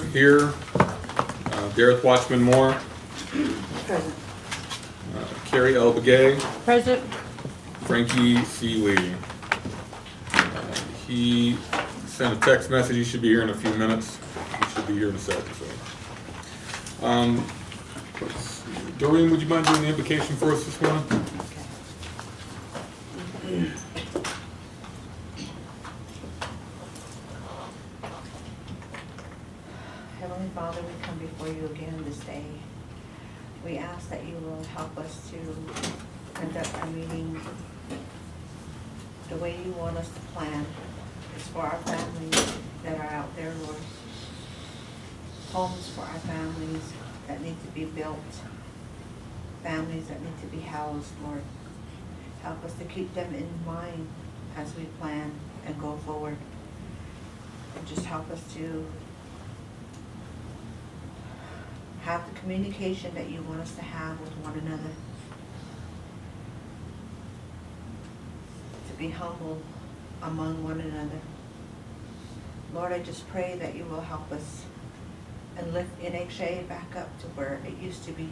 Here. Dareth Watchman Moore. Present. Carrie L. Begay. Present. Frankie C. Lee. He sent a text message. He should be here in a few minutes. He should be here in a second. So, let's see. Doreen, would you mind doing the invocation for us this morning? Heavenly Father, we come before you again this day. We ask that you will help us to conduct our meeting the way you want us to plan. It's for our families that are out there, Lord. Homes for our families that need to be built. Families that need to be housed, Lord. Help us to keep them in mind as we plan and go forward. And just help us to have the communication that you want us to have with one another. To be humble among one another. Lord, I just pray that you will help us and lift NHA back up to where it used to be.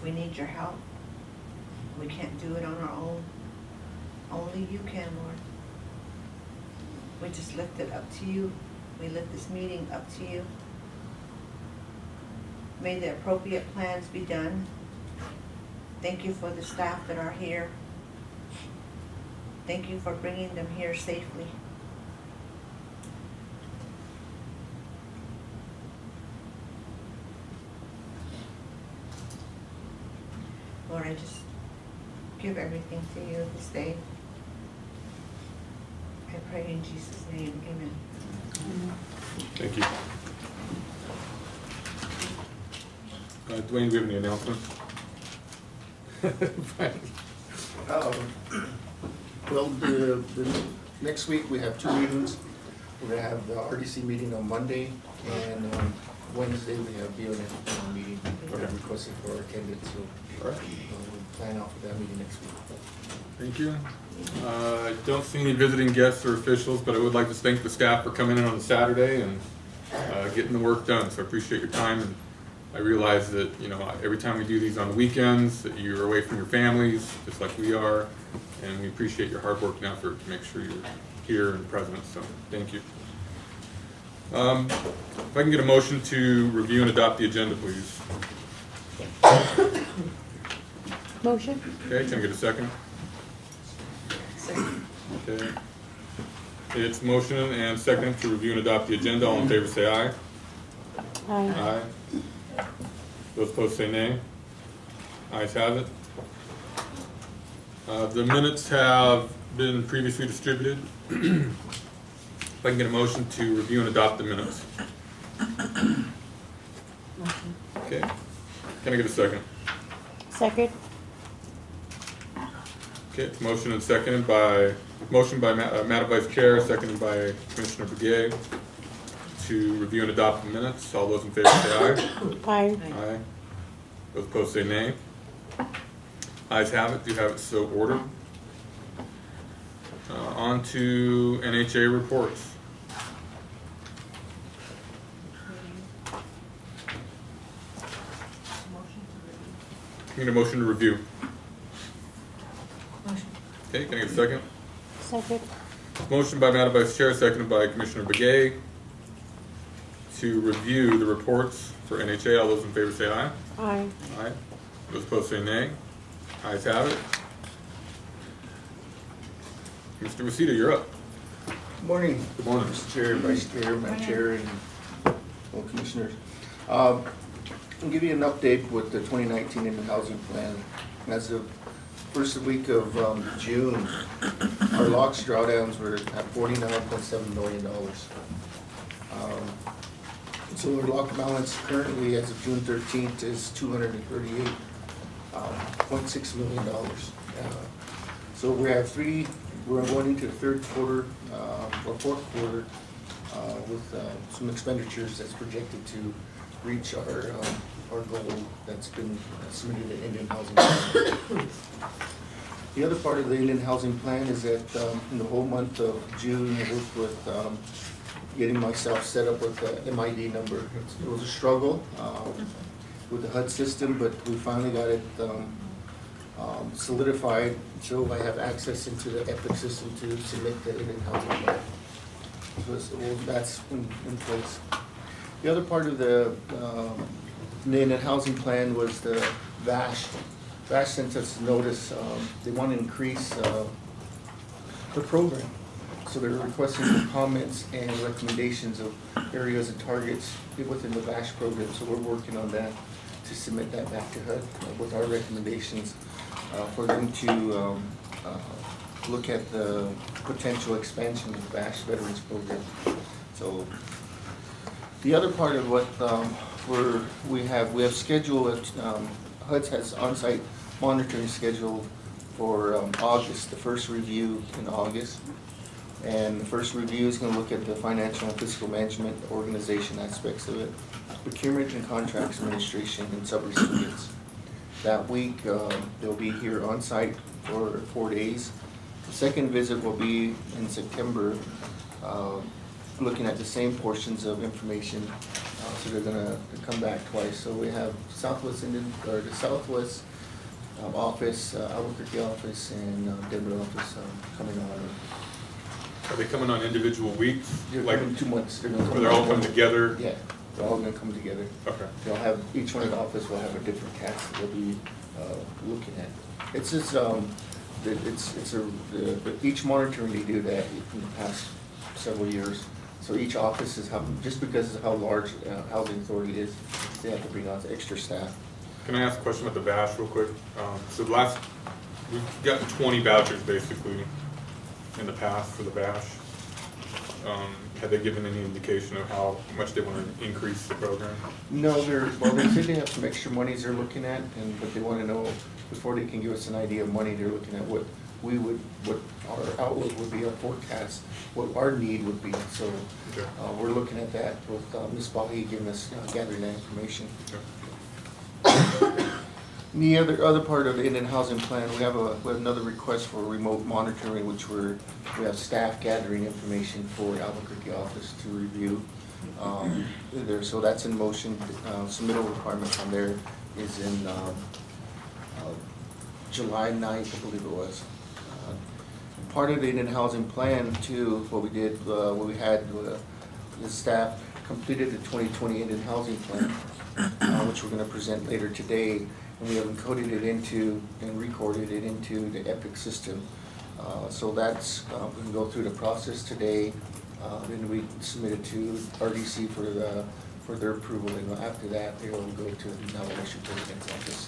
We need your help. We can't do it on our own. Only you can, Lord. We just lift it up to you. We lift this meeting up to you. May the appropriate plans be done. Thank you for the staff that are here. Thank you for bringing them here safely. Lord, I just give everything to you this day. I pray in Jesus' name, amen. Thank you. Dwayne, do you have any announcements? Well, the next week we have two meetings. We're going to have the RDC meeting on Monday, and on Wednesday we have BLM meeting. We're requesting for our attendance, so All right. we'll plan out for that meeting next week. Thank you. I don't see any visiting guests or officials, but I would like to thank the staff for coming in on a Saturday and getting the work done. So I appreciate your time, and I realize that every time we do these on the weekends, that you're away from your families, just like we are, and we appreciate your hard work and effort to make sure you're here and present. So thank you. If I can get a motion to review and adopt the agenda, please. Motion? Okay, can I get a second? Okay. It's motion and second to review and adopt the agenda. All in favor say aye. Aye. Aye. Those opposed say nay. Ayes have it. The minutes have been previously distributed. If I can get a motion to review and adopt the minutes. Motion. Okay. Can I get a second? Second? Okay, it's motion and seconded by, Madam Vice Chair, seconded by Commissioner Begay to review and adopt the minutes. All those in favor say aye. Aye. Aye. Those opposed say nay. Ayes have it. Do have it so ordered. On to NHA reports. Can I get a motion to review? Motion. Okay, can I get a second? Second? Motion by Madam Vice Chair, seconded by Commissioner Begay to review the reports for NHA. All those in favor say aye. Aye. Aye. Those opposed say nay. Ayes have it. Mr. Rosita, you're up. Good morning. Good morning. Mr. Chair, Vice Chair, Madam Chair, and all commissioners. I'll give you an update with the 2019 Inland Housing Plan. As of first week of June, our locks drawdowns were at $49.7 million. So our lock balance currently as of June 13th is $238.6 million. So we're going into the third quarter or fourth quarter with some expenditures that's projected to reach our goal that's been submitted to Indian Housing. The other part of the Indian Housing Plan is that in the whole month of June, I worked with getting myself set up with the MID number. It was a struggle with the HUD system, but we finally got it solidified, so I have access into the EPIC system to submit the Indian Housing Plan. So that's in place. The other part of the Indian Housing Plan was the VASH. VASH sent us notice, they want to increase the program. So they're requesting for comments and recommendations of areas and targets within the VASH program. So we're working on that to submit that back to HUD with our recommendations for them to look at the potential expansion of the VASH Veterans Program. So the other part of what we have scheduled, HUD has on-site monitoring scheduled for August, the first review in August. And the first review is going to look at the financial and fiscal management organization aspects of it, procurement and contracts administration and subrecipients. That week, they'll be here on site for 4 days. The second visit will be in September, looking at the same portions of information. So they're gonna come back twice. So we have the Southwest office, Albuquerque office, and Denver office coming on. Are they coming on individual weeks? They're Like, coming 2 months. They're where they're all coming together? Yeah, they're all gonna come together. Okay. They'll have, each one in the office will have a different task that they'll be looking at. It's just, each monitoring they do that in the past several years. So each office is just because of how large housing authority is, they have to bring on extra staff. Can I ask a question about the VASH real quick? So we've gotten 20 vouchers basically in the past for the VASH. Have they given any indication of how much they want to increase the program? No, they said they have some extra monies they're looking at, but they want to know, before they can give us an idea of money, they're looking at what our outlook would be, our forecast, what our need would be. So Okay. we're looking at that with Ms. Bahi giving us, gathering that information. Okay. The other part of the Indian Housing Plan, we have another request for remote monitoring, which we have staff gathering information for the Albuquerque office to review. So that's in motion. Submittal requirements on there is in July 9th, I believe it was. Part of the Indian Housing Plan too, what we had, the staff completed the 2020 Indian Housing Plan, which we're going to present later today. And we have encoded it into and recorded it into the EPIC system. So that's, we can go through the process today, then we submit it to RDC for their approval, and after that, they will go to the Navajo President's office.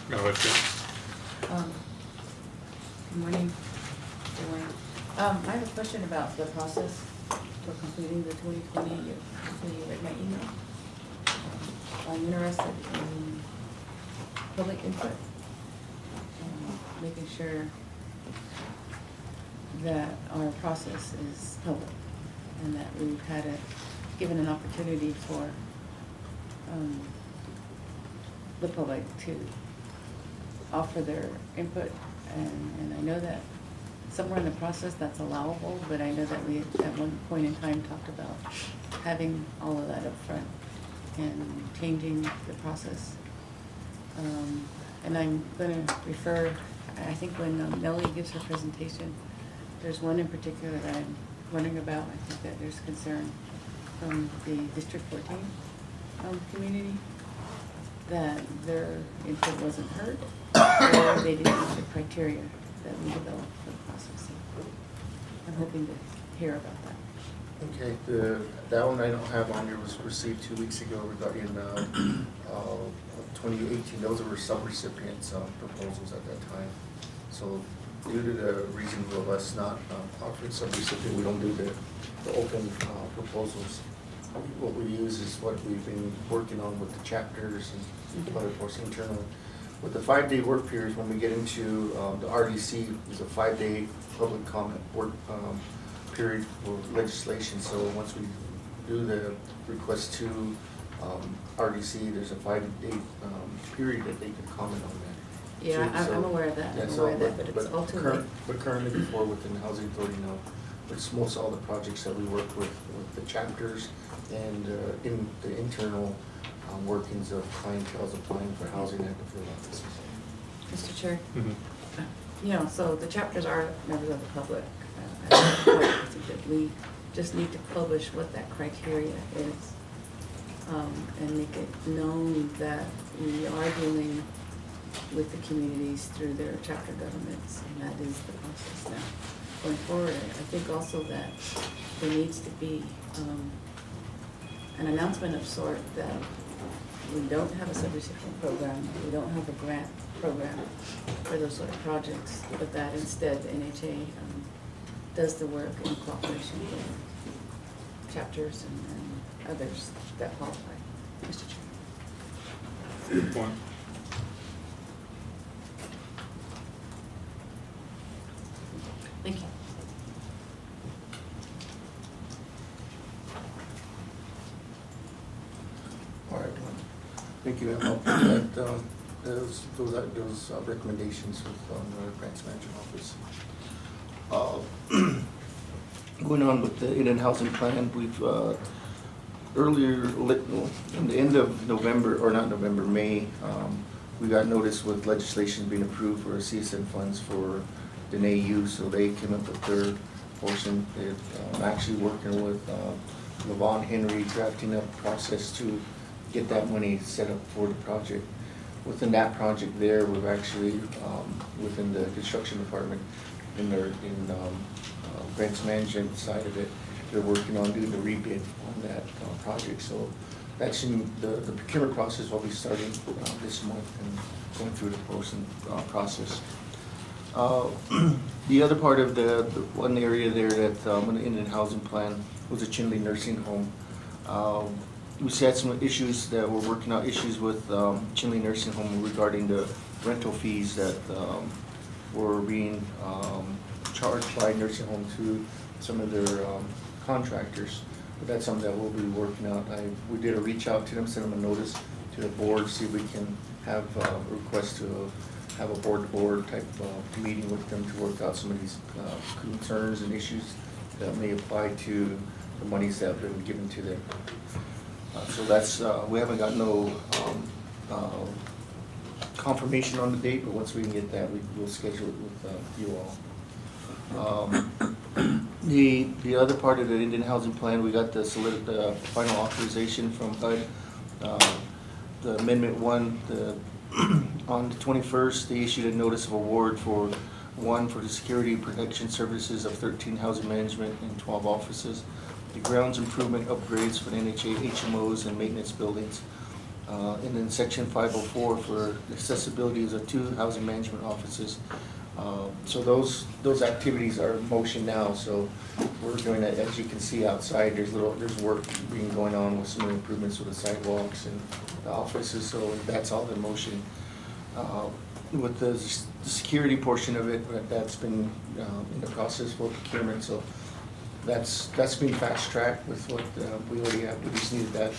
No, that's it. Good morning. Good morning. I have a question about the process for completing the 2020. You read my email. I'm interested in public input, making sure that our process is public and that we've given an opportunity for the public to offer their input. And I know that somewhere in the process that's allowable, but I know that we at one point in time talked about having all of that up front and changing the process. And I'm gonna refer, I think when Nellie gives her presentation, there's one in particular that I'm wondering about. I think that there's concern from the District 14 community that their input wasn't heard, or they didn't meet the criteria that we developed for the process. I'm hoping to hear about that. Okay, that one I don't have on here, was received 2 weeks ago regarding 2018. Those were sub-recipients proposals at that time. So due to the reason of us not offering sub-recipient, we don't do the open proposals. What we use is what we've been working on with the chapters and other force internal. With the 5-day work periods, when we get into the RDC, is a 5-day public comment work period for legislation. So once we do the request to RDC, there's a 5-day period that they can comment on that. Yeah, too. I'm aware of that, Yeah, I'm so, aware of that, but it's all too late. But currently before within the Housing Authority now, it's most all the projects that we work with the chapters and in the internal workings of clientele's applying for housing at the field offices. Mr. Chair, Mhm. you know, so the chapters are members of the public. At this point, I think that we just need to publish what that criteria is, and make it known that we are dealing with the communities through their chapter governments, and that is the process now. Going forward, I think also that there needs to be an announcement of sort that we don't have a subrecipient program, we don't have a grant program for those sort of projects, but that instead the NHA does the work in cooperation with chapters and others that qualify. Mr. Chair. Good point. Thank you. All right, thank you, Emma. That, those recommendations with the grants management office. Going on with the Indian Housing Plan, we've earlier, in the end of November, or not November, May, we got notice with legislation being approved for CSN funds for the AU, so they came up with their portion. They're actually working with Levon Henry, drafting up a process to get that money set up for the project. Within that project there, we've actually, within the construction department, in their, grants management side of it, they're working on doing the rebid on that project. So that's in the procurement process will be starting this month and going through the process. The other part of the one area there that in the Indian Housing Plan was a Chinle nursing home. We had some issues that we're working out issues with Chinle nursing home regarding the rental fees that were being charged by nursing home to some of their contractors. But that's something that we'll be working out. We did a reach out to them, send them a notice to the board, see if we can have a request to have a board-to-board type of meeting with them to work out some of these concerns and issues that may apply to the monies that have been given to them. So that's, we haven't got no confirmation on the date, but once we can get that, we'll schedule it with you all. The other part of the Indian Housing Plan, we got the final authorization from HUD. The Amendment 1, on the 21st, they issued a notice of award for the security protection services of 13 housing management and 12 offices. The grounds improvement upgrades for the NHA HMOs and maintenance buildings. And then section 504 for accessibilities of 2 housing management offices. So those activities are in motion now. So we're doing that. As you can see outside, there's work being going on with some improvements with the sidewalks and the offices. So that's all in motion. With the security portion of it, that's been in the process for procurement. So that's been fast tracked with what we already have. We just needed that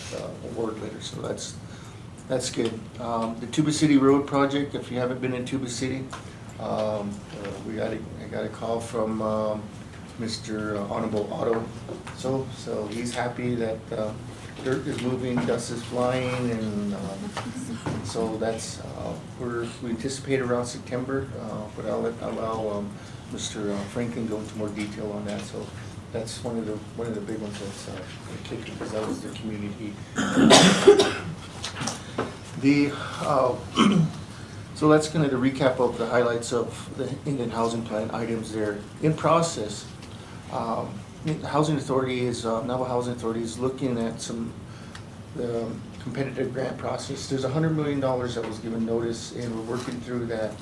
award letter. So that's good. The Tuba City Road project, if you haven't been in Tuba City, I got a call from Mr. Honorable Otto. So he's happy that dirt is moving, dust is flying, and so that's we anticipate around September. But I'll allow Mr. Franklin go into more detail on that. So that's one of the big ones that's kicking, because that was the community. So that's kind of the recap of the highlights of the Indian Housing Plan items there in process. Housing Authority Navajo Housing Authority is looking at the competitive grant process. There's $100 million that was given notice, and we're working through that.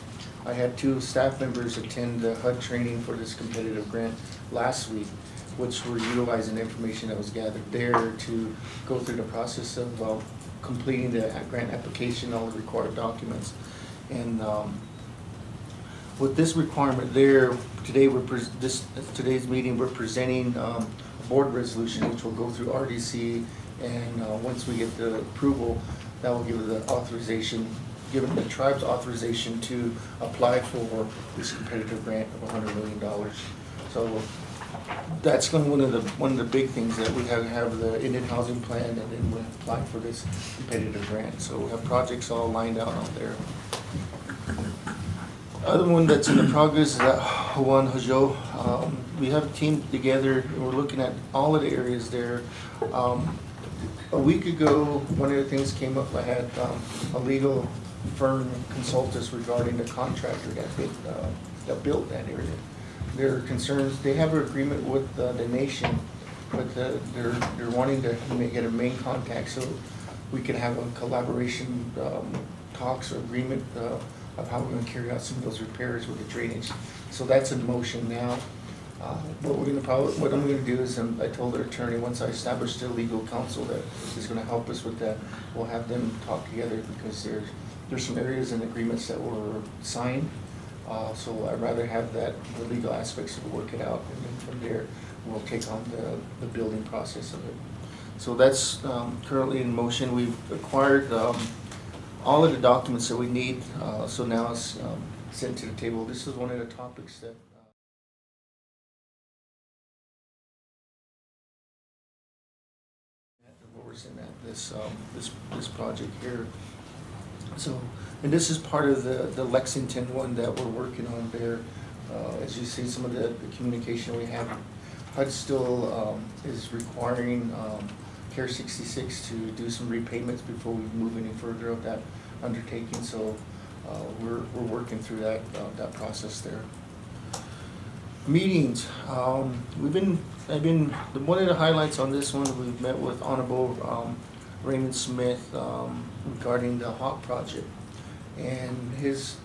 I had 2 staff members attend the HUD training for this competitive grant last week, which we're utilizing the information that was gathered there to go through the process of completing the grant application, all the required documents. And with this requirement there, today's meeting, we're presenting a board resolution which will go through RDC And once we get the approval, that will give the authorization, given the tribe's authorization to apply for this competitive grant of $100 million. So that's going to be one of the big things, that we have the Indian housing plan, and then we apply for this competitive grant. So we have projects all lined out there. Other one that's in the progress is that Juan Hajo. We have a team together, and we're looking at all of the areas there. A week ago, one of the things came up. I had a legal firm consult us regarding the contractor that built that area. Their concerns, they have an agreement with the nation, but they're wanting to get a main contact so we can have a collaboration talks or agreement of how we're going to carry out some of those repairs with the drainage. So that's in motion now. What I'm going to do is, I told their attorney, once I establish the legal counsel that is going to help us with that, we'll have them talk together, because there's some areas and agreements that were signed. So I'd rather have the legal aspects of it, work it out, and then from there, we'll take on the building process of it. So that's currently in motion. We've acquired all of the documents that we need, so now it's sent to the table. This is one of the topics that in this project here. So, and this is part of the Lexington one that we're working on there. As you see, some of the communication we have, HUD still is requiring Care 66 to do some repayments before we move any further of that undertaking. So we're working through that process there. Meetings. One of the highlights on this one, we've met with Honorable Raymond Smith regarding the Hawk project. And his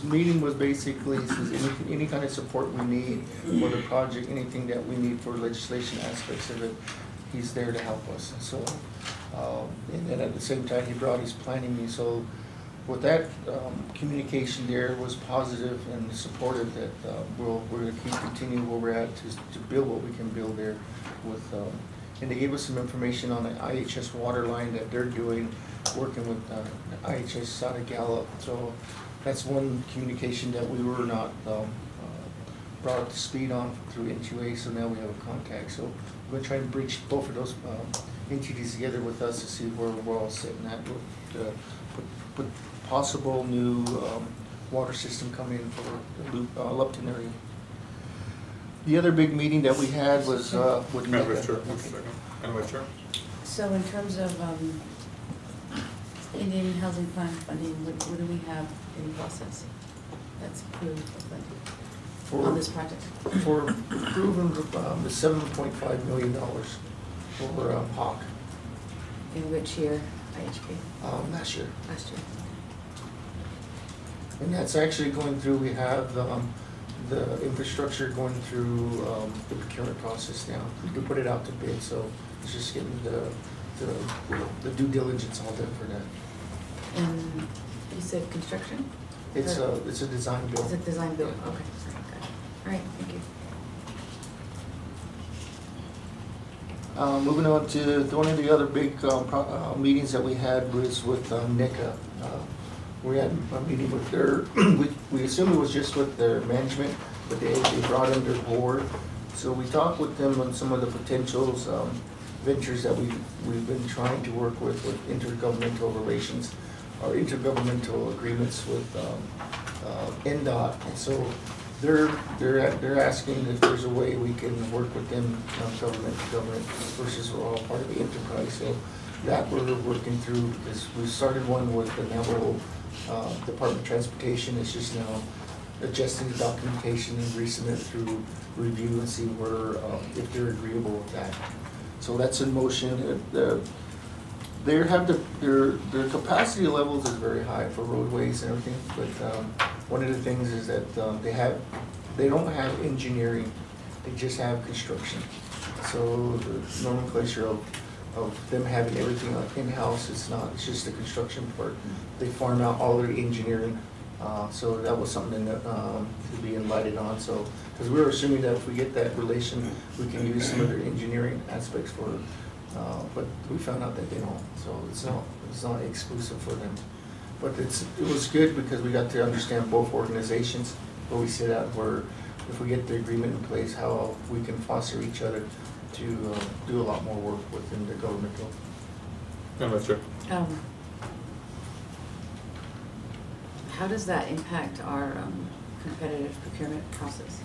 meeting was basically, he says any kind of support we need for the project, anything that we need for legislation aspects of it, he's there to help us. So, and then at the same time, he brought his planning me. So with that communication there was positive and supportive, that we're going to continue where we're at to build what we can build there with, and they gave us some information on the IHS water line that they're doing, working with IHS out of Gallup. So that's one communication that we were not brought up to speed on through N2A, so now we have a contact. So we're going to try and bridge both of those entities together with us to see where we're all sitting at with put possible new water system coming in for the Lupton area. The other big meeting that we had was with Madam Vice Chair, one second. Madam Vice Chair? So in terms of Indian housing plan funding, what do we have in process that's approved for funding on this project? For approving the $7.5 million for Hawk. In which year, IHP? Last year. Last year. And that's actually going through, we have the infrastructure going through the procurement process now. We put it out to bid, so it's just getting the due diligence all done for that. And you said construction? It's a design build. It's a design build, okay. All right, thank you. Moving on to one of the other big meetings that we had was with NICA. We had a meeting with their, we assumed it was just with their management, but they brought in their board. So we talked with them on some of the potentials, ventures that we've been trying to work with intergovernmental relations, or intergovernmental agreements with NDOT. And so they're asking if there's a way we can work with them, government to government, versus we're all part of the enterprise. So that we're working through, because we started one with the Navajo Department of Transportation. It's just now adjusting the documentation and resubmit through review and see where, if they're agreeable with that. So that's in motion. Their capacity levels is very high for roadways and everything, but one of the things is that they don't have engineering, they just have construction. So the nomenclature of them having everything in-house, it's just the construction part. They farm out all their engineering, so that was something that to be enlightened on. So, because we were assuming that if we get that relation, we can use some of their engineering aspects for But we found out that they don't, so it's not exclusive for them. But it was good because we got to understand both organizations, where we sit at, where if we get the agreement in place, how we can foster each other to do a lot more work within the government. Madam Chair. How does that impact our competitive procurement process?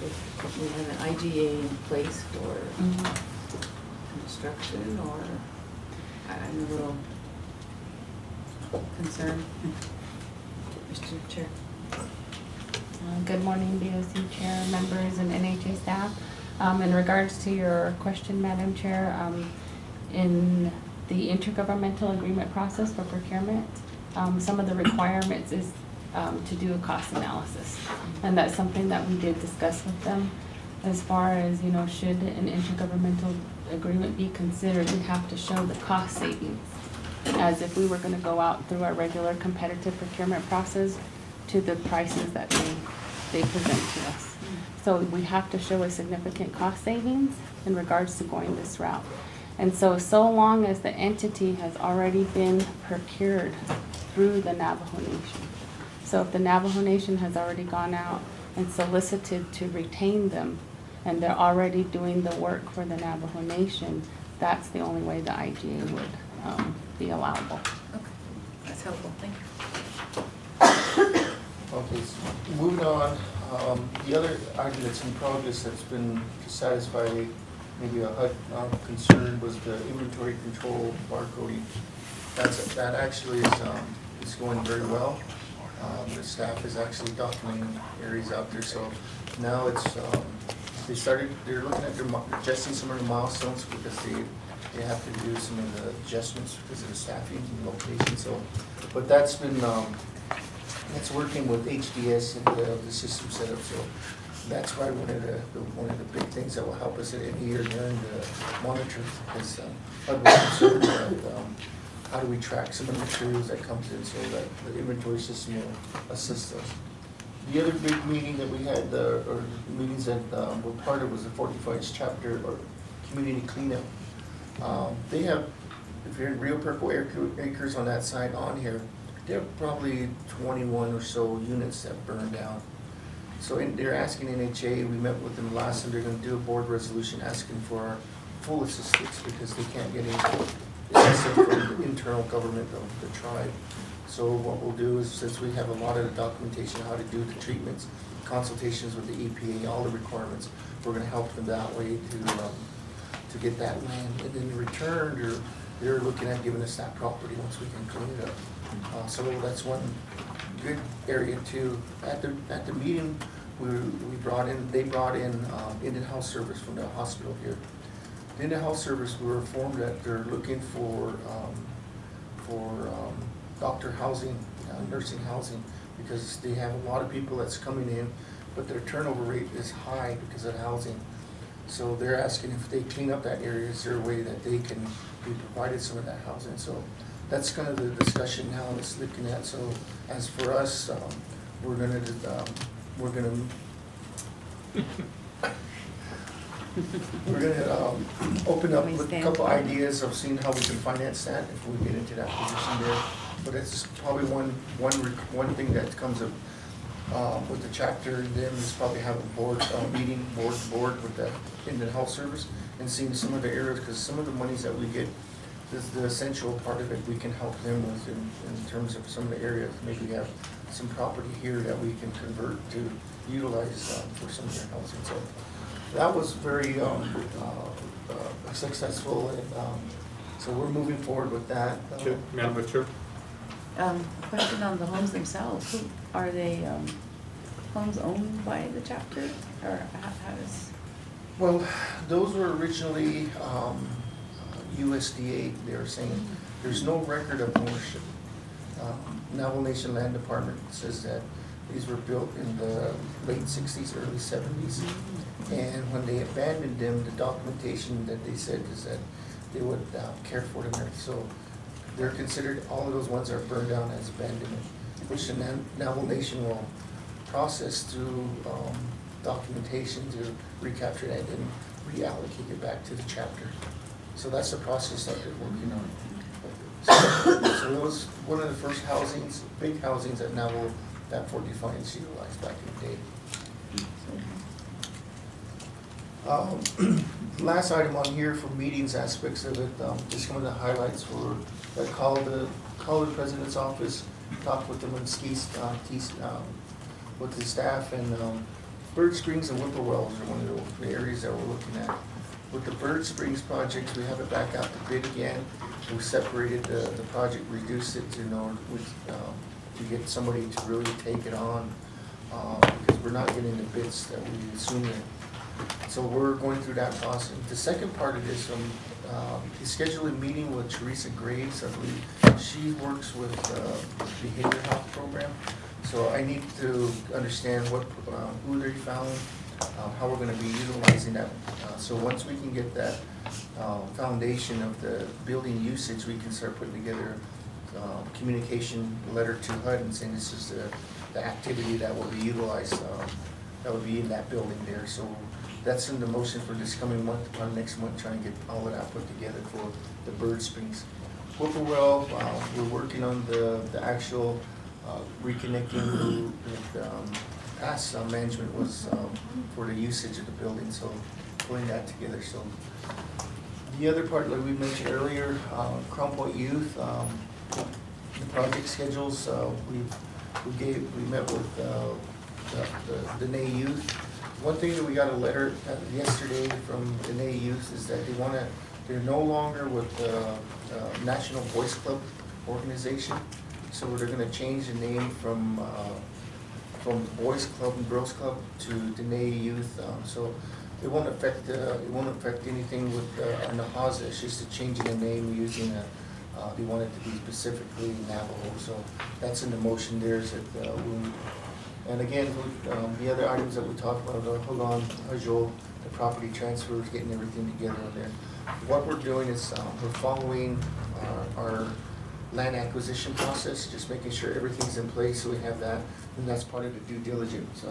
If we have an IGA in place for construction, or I'm a little concerned. Mr. Chair. Good morning, BOC Chair, members, and NHA staff. In regards to your question, Madam Chair, in the intergovernmental agreement process for procurement, some of the requirements is to do a cost analysis. And that's something that we did discuss with them as far as, should an intergovernmental agreement be considered, we have to show the cost savings as if we were going to go out through our regular competitive procurement process to the prices that they present to us. So we have to show a significant cost savings in regards to going this route. And so long as the entity has already been procured through the Navajo Nation. So if the Navajo Nation has already gone out and solicited to retain them, and they're already doing the work for the Navajo Nation, that's the only way the IGA would be allowable. Okay, that's helpful, thank you. Okay, so moving on, the other item that's in progress that's been to satisfy maybe a HUD concern was the inventory control barcoding. That actually is going very well. The staff is actually documenting areas out there, so now it's they're looking at adjusting some of the milestones because they have to do some of the adjustments because of the staffing and location. So, but that's been that's working with HDS and the system setup. So that's why one of the big things that will help us in here during the monitor is HUD was concerned about how do we track some of the materials that comes in so that the inventory system will assist us. The other big meeting that we had, or meetings that were part of, was the 45th chapter or community cleanup. They have, if you're in Rio Purple Acres on that side on here, there are probably 21 or so units that burned down. So they're asking NHA, we met with them last, and they're going to do a board resolution asking for our full assistance because they can't get any assistance from the internal government of the tribe. So what we'll do is, since we have a lot of the documentation, how to do the treatments, consultations with the EPA, all the requirements, we're going to help them that way to get that land. And then in return, they're looking at giving us that property once we can clean it up. So that's one good area too. At the meeting, they brought in Indian Health Service from the hospital here. The Indian Health Service, we were informed that they're looking for doctor housing, nursing housing, because they have a lot of people that's coming in, but their turnover rate is high because of housing. So they're asking if they clean up that area, is there a way that they can be provided some of that housing? So that's kind of the discussion now that's looking at. So as for us, we're gonna open up with a couple ideas of seeing how we can finance that if we get into that position there. But it's probably one thing that comes up with the chapter, and then is probably have a board meeting board with the Indian Health Service and seeing some of the areas, because some of the monies that we get, the essential part of it, we can help them with in terms of some of the areas. Maybe we have some property here that we can convert to utilize for some of their housing. So that was very successful, and so we're moving forward with that. Okay, Madam Chair. Question on the homes themselves. Are they homes owned by the chapter, or how does? Well, those were originally USDA. They were saying there's no record of ownership. Navajo Nation Land Department says that these were built in the late 60s, early 70s. And when they abandoned them, the documentation that they said is that they would care for them. So they're considered, all of those ones are burned down as abandonment, which the Navajo Nation will process through documentation to recapture that and reallocate it back to the chapter. So that's the process that they're working on. So it was one of the first housings, big housings at Navajo that Fort Defiance utilized back in the day. Last item on here for meetings aspects of it, just some of the highlights were, I called the president's office, talked with them and with the staff, and Bird Springs and Whippoorwells are one of the areas that we're looking at. With the Bird Springs project, we have it back out to bid again. We separated the project, reduced it to to get somebody to really take it on, because we're not getting the bids that we assumed. So we're going through that process. The second part of this, he's scheduled a meeting with Teresa Graves. I believe she works with the behavior health program. So I need to understand who they found, how we're going to be utilizing that. So once we can get that foundation of the building usage, we can start putting together communication letter to HUD and saying this is the activity that will be utilized, that will be in that building there. So that's in the motion for this coming month, next month, trying to get all of that put together for the Bird Springs. Whippoorwell, we're working on the actual reconnecting with past management was for the usage of the building, so pulling that together. So the other part, like we mentioned earlier, Crown Point Youth, the project schedules, we met with the NA Youth. One thing that we got a letter yesterday from the NA Youth is that they're no longer with the National Boys Club organization, so they're gonna change the name from Boys Club and Girls Club to the NA Youth. So it won't affect anything with Navajo. It's just a change in the name using they want it to be specifically Navajo. So that's in the motion there. And again, the other items that we talked about, Hogan, Hajol, the property transfers, getting everything together on there. What we're doing is we're following our land acquisition process, just making sure everything's in place, so we have that. And that's part of the due diligence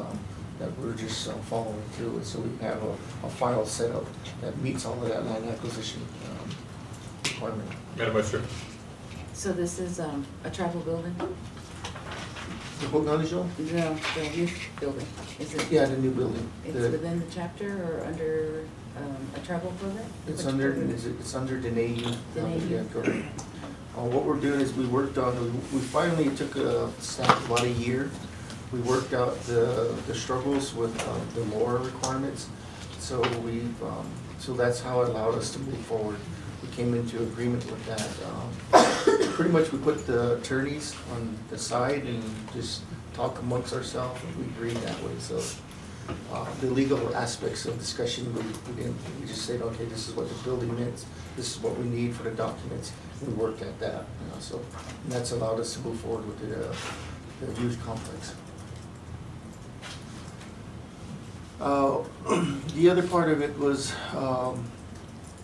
that we're just following through it. So we have a file set up that meets all of that land acquisition requirement. Madam Vice Chair. So this is a travel building? The Hogan, Hajol? No, the youth building. Is it? Yeah, the new building. It's within the chapter or under a travel program? It's Which under, program? it's under Dene. Dene. Yeah, correct. What we're doing is we finally took about a year. We worked out the struggles with the LORA requirements. So so that's how it allowed us to move forward. We came into agreement with that. Pretty much we put the attorneys on the side and just talk amongst ourselves, and we agreed that way. So the legal aspects of discussion, we just said, okay, this is what the building means, this is what we need for the documents. We worked at that, so and that's allowed us to move forward with the youth complex. The other part of it was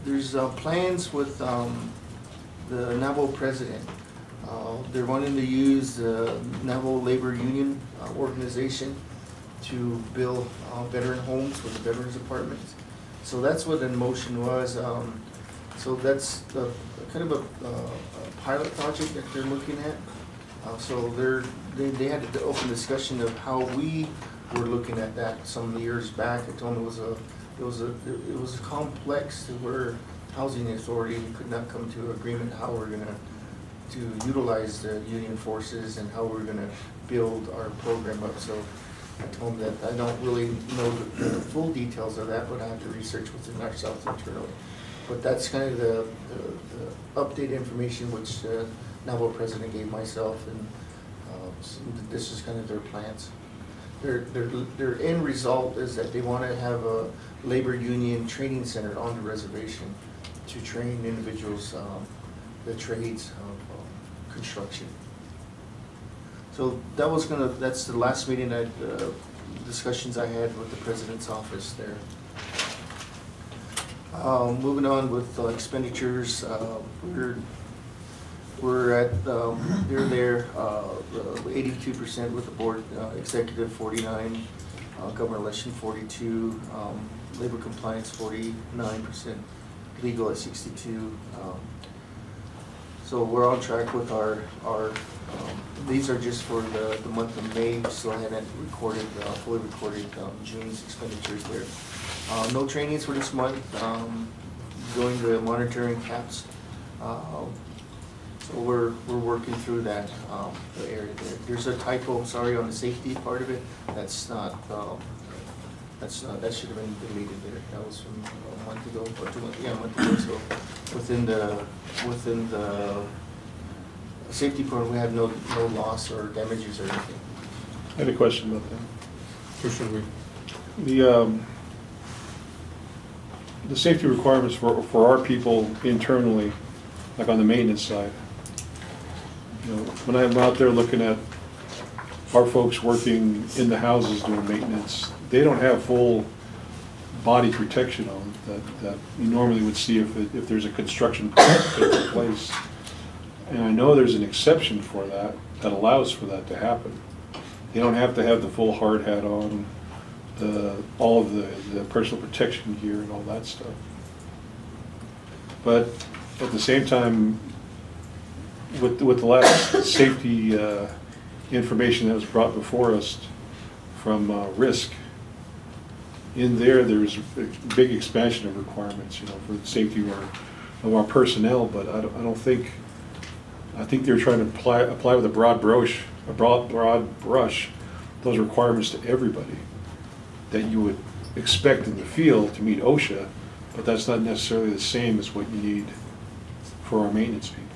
there's plans with the Navajo president. They're wanting to use the Navajo Labor Union organization to build veteran homes for the veterans apartments. So that's what the motion was. So that's kind of a pilot project that they're looking at. So they had an open discussion of how we were looking at that some years back. I told them it was complex to where housing authority could not come to agreement how we're gonna to utilize the union forces and how we're gonna build our program up. So I told them that I don't really know the full details of that, but I have to research within ourselves internally. But that's kind of the updated information which Navajo president gave myself, and so this is kind of their plans. Their end result is that they want to have a labor union training center on the reservation to train individuals the trades of construction. So that's the last meeting discussions I had with the president's office there. Moving on with expenditures, we're at, they're there, 82% with the board, executive 49, government election 42, labor compliance 49%, legal at 62. So we're on track with our these are just for the month of May. We still haven't recorded, fully recorded June's expenditures there. No trainings for this month, going to monitoring caps. So we're working through that, the area there. There's a typo, sorry, on the safety part of it. That should have been deleted there. That was from a month ago, or 2 months, yeah, a month ago. So within the safety part, we have no loss or damages or anything. I had a question about that. Who should we? The safety requirements for our people internally, like on the maintenance side. You know, when I'm out there looking at our folks working in the houses doing maintenance, they don't have full body protection on that you normally would see if there's a construction project taking place. And I know there's an exception for that allows for that to happen. They don't have to have the full hard hat on, all of the personal protection gear and all that stuff. But at the same time, with the last safety information that was brought before us from RISC, in there's a big expansion of requirements, you know, for the safety of our personnel. But I think they're trying to apply with a broad brush those requirements to everybody that you would expect in the field to meet OSHA, but that's not necessarily the same as what you need for our maintenance people.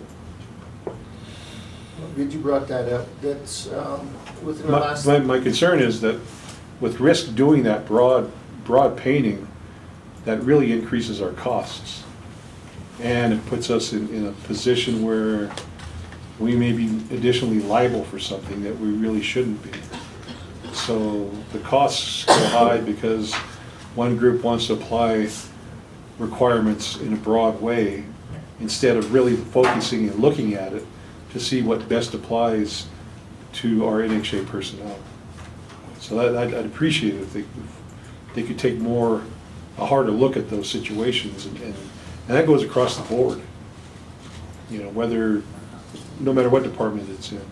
Good you brought that up. That's within the last... My concern is that with RISC doing that broad painting, that really increases our costs. And it puts us in a position where we may be additionally liable for something that we really shouldn't be. So the costs go high because one group wants to apply requirements in a broad way instead of really focusing and looking at it to see what best applies to our NHA personnel. So I'd appreciate it if they could take a harder look at those situations, and that goes across the board. You know, no matter what department it's in.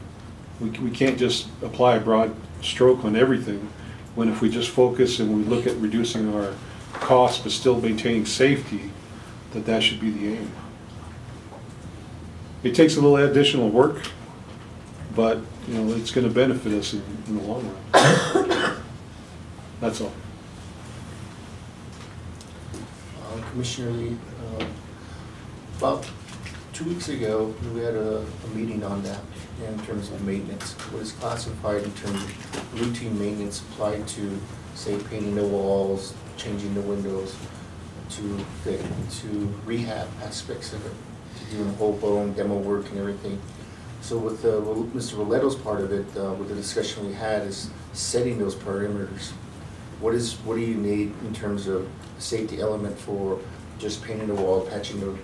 We can't just apply a broad stroke on everything, when if we just focus and we look at reducing our costs but still maintaining safety, that should be the aim. It takes a little additional work, but you know, it's going to benefit us in the long run. That's all. Commissioner Lee, about 2 weeks ago, we had a meeting on that in terms of maintenance. What is classified in terms of routine maintenance applied to, say, painting the walls, changing the windows, to rehab aspects of it, to doing whole bone demo work and everything. So with Mr. Valeto's part of it, with the discussion we had, is setting those perimeters. What do you need in terms of safety element for just painting the wall, patching the,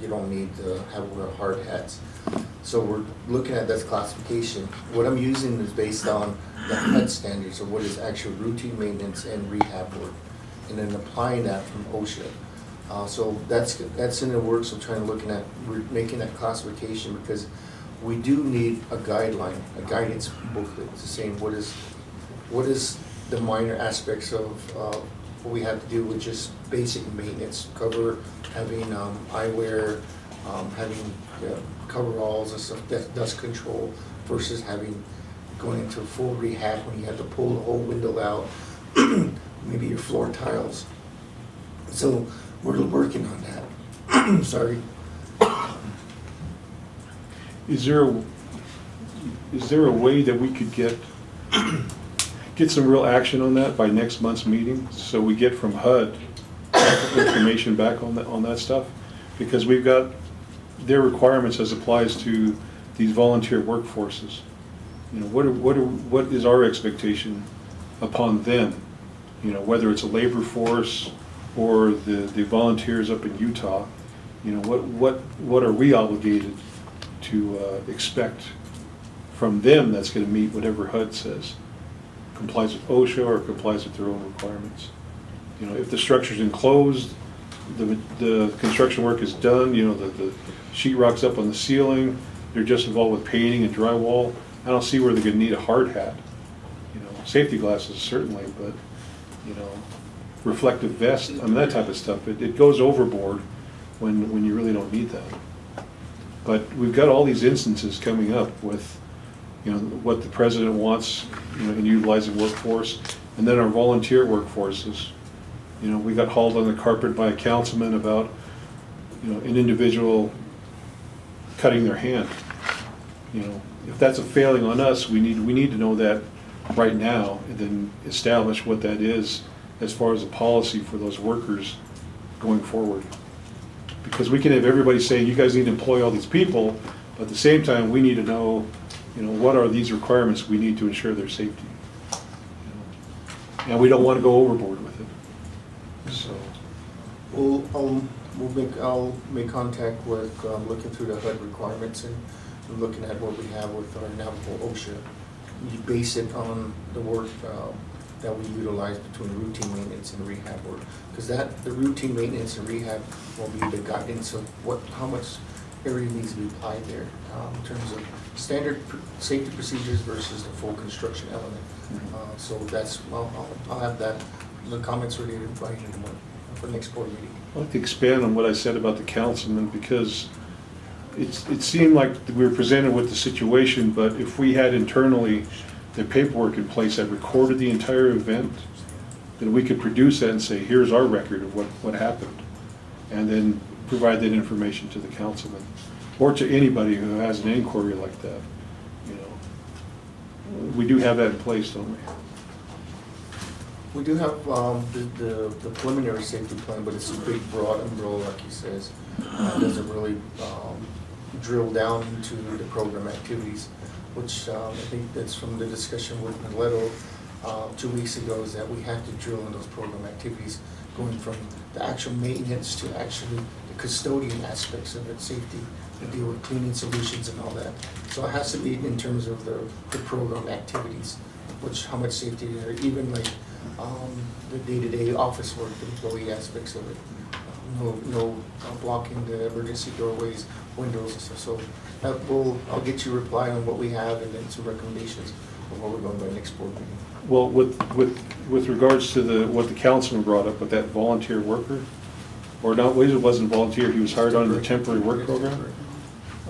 you don't need to wear hard hats. So we're looking at that classification. What I'm using is based on the HUD standards of what is actual routine maintenance and rehab work, and then applying that from OSHA. So that's in the works of trying to making that classification, because we do need a guideline, a guidance booklet to saying what is the minor aspects of what we have to do with just basic maintenance, having eyewear, having coveralls and stuff, dust control, versus going into full rehab when you have to pull the whole window out, maybe your floor tiles. So we're working on that. Sorry. Is there a way that we could get some real action on that by next month's meeting, so we get from HUD information back on that stuff? Because we've got their requirements as applies to these volunteer workforces. You know, what is our expectation upon them? You know, whether it's a labor force or the volunteers up in Utah. You know, what are we obligated to expect from them that's going to meet whatever HUD says, complies with OSHA or complies with their own requirements? You know, if the structure's enclosed, the construction work is done, you know, the sheet rock's up on the ceiling, they're just involved with painting and drywall, I don't see where they're gonna need a hard hat. You know, safety glasses certainly, but, you know, reflective vest, I mean, that type of stuff, it goes overboard when you really don't need that. But we've got all these instances coming up with, you know, what the president wants, you know, in utilizing workforce, and then our volunteer workforces. You know, we got hauled on the carpet by a councilman about, you know, an individual cutting their hand. You know, if that's a failing on us, we need to know that right now, and then establish what that is as far as a policy for those workers going forward. Because we can have everybody saying, you guys need to employ all these people, but at the same time, we need to know, you know, what are these requirements we need to ensure their safety. You know? And we don't want to go overboard with it. So, I'll make contact with, looking through the HUD requirements and looking at what we have with our Navajo OSHA. You base it on the work that we utilize between routine maintenance and rehab work. Because the routine maintenance and rehab will be the guidance of how much area needs to be applied there in terms of standard safety procedures versus the full construction element. So I'll have the comments ready to invite you for the next board meeting. I'd like to expand on what I said about the councilman, because it seemed like we were presented with the situation, but if we had internally the paperwork in place that recorded the entire event, then we could produce that and say, here's our record of what happened, and then provide that information to the councilman, or to anybody who has an inquiry like that. You know, we do have that in place, don't we? We do have the preliminary safety plan, but it's a big broad umbrella, like he says. It doesn't really drill down into the program activities, which I think that's from the discussion with Mileto 2 weeks ago, is that we have to drill in those program activities, going from the actual maintenance to actually the custodian aspects of it, safety, to deal with cleaning solutions and all that. So it has to be in terms of the program activities, which how much safety there, even like the day-to-day office work, the employee aspects of it. No blocking the emergency doorways, windows and stuff. So I'll get you a reply on what we have and then some recommendations of what we're going by next board meeting. Well, with regards to what the councilman brought up with that volunteer worker, or not, it wasn't volunteer, he was hired under the temporary work program.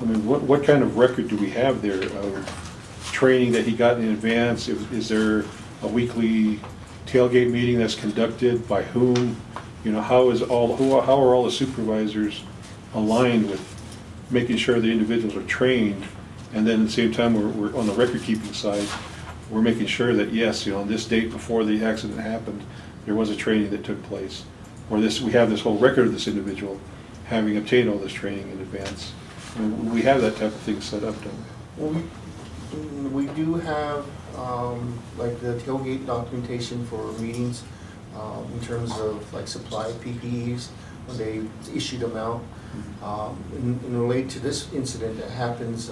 I mean, what kind of record do we have there of training that he got in advance? Is there a weekly tailgate meeting that's conducted? By whom? You know, how are all the supervisors aligned with making sure the individuals are trained? And then at the same time, we're on the record keeping side, we're making sure that, yes, you know, on this date before the accident happened, there was a training that took place. Or we have this whole record of this individual having obtained all this training in advance. I mean, we have that type of thing set up, don't we? Well, we do have like the tailgate documentation for meetings in terms of like supply PPEs when they issued them out. In relate to this incident that happens,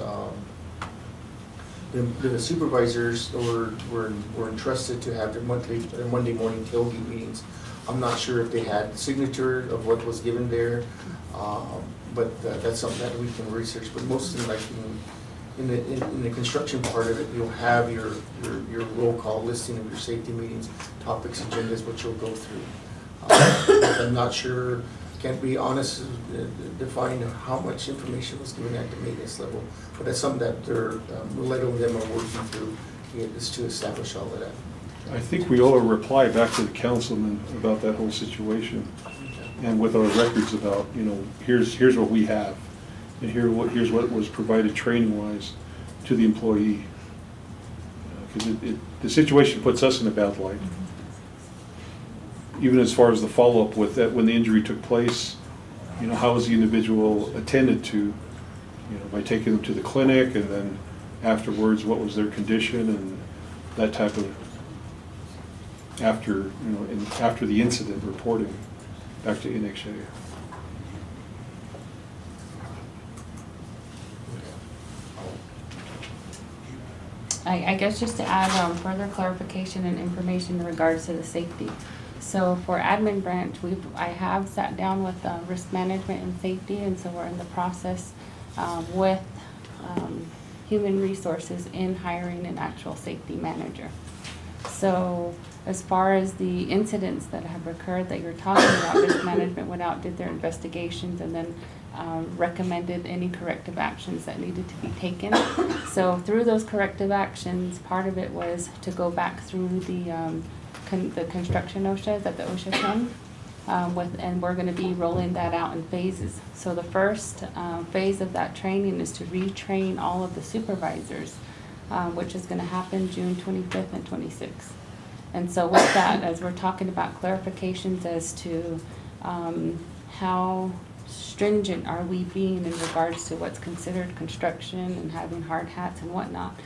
the supervisors were entrusted to have their Monday morning tailgate meetings. I'm not sure if they had signature of what was given there, but that's something that we can research. But mostly, like in the construction part of it, you'll have your roll call listing of your safety meetings, topics, agendas, what you'll go through. I'm not sure, can't be honest, define how much information was given at the maintenance level, but that's something that Mileto and them are working through, is to establish all of that. I think we owe a reply back to the councilman about that whole situation, and with our records about, you know, here's what we have, and here's what was provided training-wise to the employee. Because the situation puts us in a bad light. Even as far as the follow-up with that, when the injury took place, you know, how was the individual attended to? You know, by taking them to the clinic, and then afterwards, what was their condition, and that type of, after the incident, reporting back to NXA. I guess just to add further clarification and information in regards to the safety. So for admin branch, I have sat down with risk management and safety, and so we're in the process with human resources in hiring an actual safety manager. So as far as the incidents that have occurred that you're talking about, risk management went out, did their investigations, and then recommended any corrective actions that needed to be taken. So through those corrective actions, part of it was to go back through the construction OSHA that the OSHA can, and we're gonna be rolling that out in phases. So the first phase of that training is to retrain all of the supervisors, which is gonna happen June 25th and 26th. And so with that, as we're talking about clarifications as to how stringent are we being in regards to what's considered construction and having hard hats and whatnot,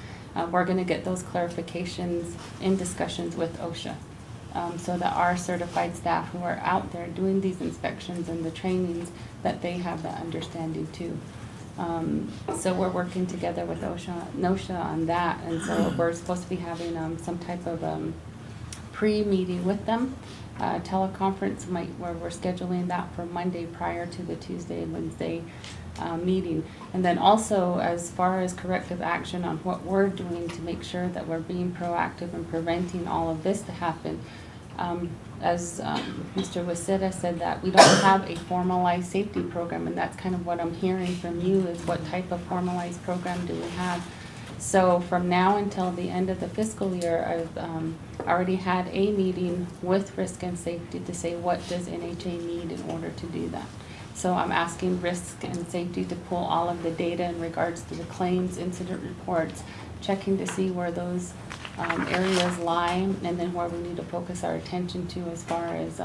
we're gonna get those clarifications in discussions with OSHA. So that our certified staff who are out there doing these inspections and the trainings, that they have that understanding too. So we're working together with NOSHA on that, and so we're supposed to be having some type of pre-meeting with them. Teleconference where we're scheduling that for Monday prior to the Tuesday and Wednesday meeting. And then also, as far as corrective action on what we're doing to make sure that we're being proactive and preventing all of this to happen, as Mr. Waseda said, that we don't have a formalized safety program, and that's kind of what I'm hearing from you, is what type of formalized program do we have? So from now until the end of the fiscal year, I've already had a meeting with risk and safety to say, what does NHA need in order to do that? So I'm asking risk and safety to pull all of the data in regards to the claims, incident reports, checking to see where those areas lie, and then where we need to focus our attention to as far as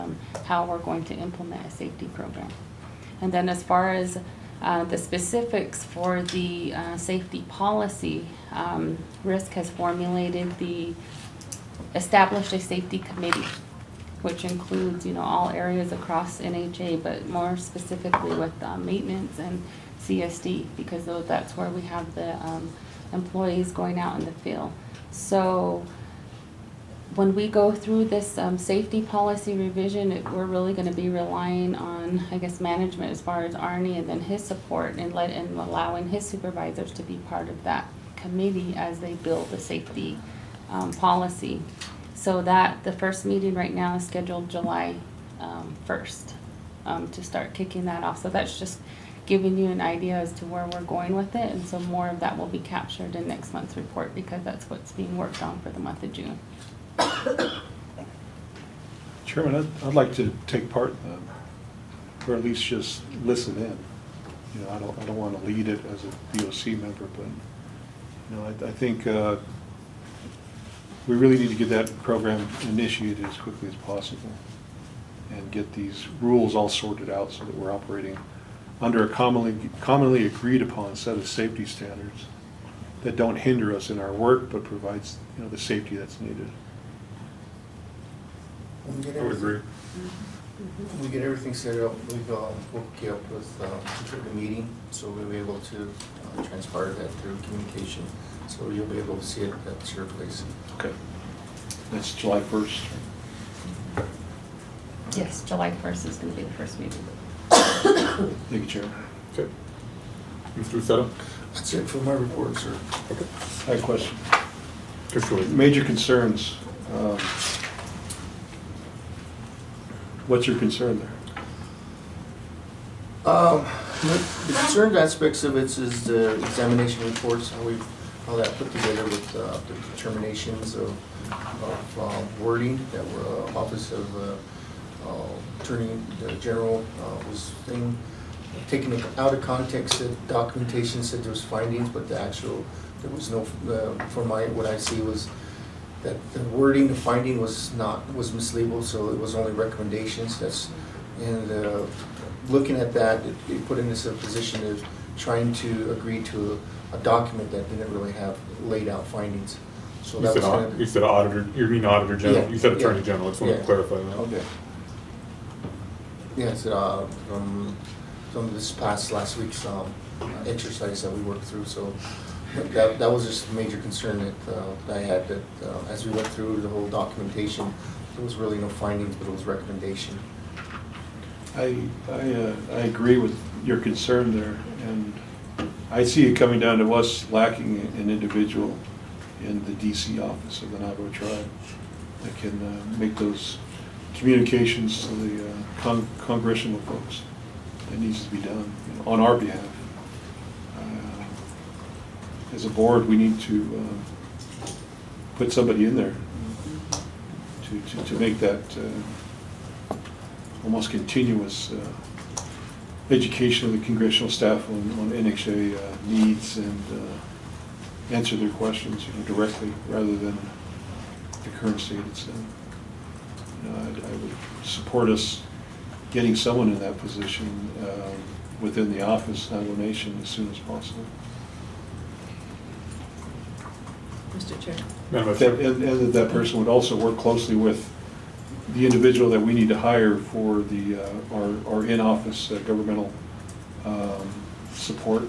how we're going to implement a safety program. And then as far as the specifics for the safety policy, risk has established a safety committee, which includes, all areas across NHA, but more specifically with maintenance and CSD, because that's where we have the employees going out in the field. So when we go through this safety policy revision, we're really going to be relying on, management as far as Arnie, and then his support, and allowing his supervisors to be part of that committee as they build the safety policy. So that the first meeting right now is scheduled July 1st to start kicking that off. So that's just giving you an idea as to where we're going with it, and so more of that will be captured in next month's report, because that's what's being worked on for the month of June. Chairman, I'd like to take part in that, or at least just listen in. I don't want to lead it as a BOC member, but I think we really need to get that program initiated as quickly as possible and get these rules all sorted out so that we're operating under a commonly agreed upon set of safety standards that don't hinder us in our work, but provides the safety that's needed. I would agree. When we get everything set up, we'll get up with the meeting, so we'll be able to transpire that through communication. So you'll be able to see it at your place. Okay. That's July 1st. Yes, July 1st is going to be the first meeting. Thank you, Chairman. Okay. Mr. Uceta? That's it for my report, sir. Okay. I have a question. Officially. Major concerns. What's your concern there? The concerned aspects of it is the examination reports, how that put together with the determinations of wording that were Office of Attorney General was taken out of context. The documentation said there was findings, but there was no, from what I see was that the wording, the finding was mislabeled, so it was only recommendations. Looking at that, it put in this position of trying to agree to a document that didn't really have laid out findings. So that was You said auditor, you mean Auditor General, Yeah, you said Attorney yeah. General, I just want to Yeah. clarify that. Okay. Yes, from this past last week's exercise that we worked through, so that was just a major concern that I had, that as we went through the whole documentation, there was really no findings, but it was recommendation. I agree with your concern there, and I see it coming down to us lacking an individual in the DC office of the Navajo tribe that can make those communications to the congressional folks. That needs to be done, you know, on our behalf. As a board, we need to put somebody in there to make that almost continuous education of the congressional staff on NHA needs and answer their questions, you know, directly rather than the current state it's in. You know, I would support us getting someone in that position within the office, Navajo Nation, as soon as possible. Mr. Chair. Madam Vice Chair. And that person would also work closely with the individual that we need to hire for the our in-office governmental support.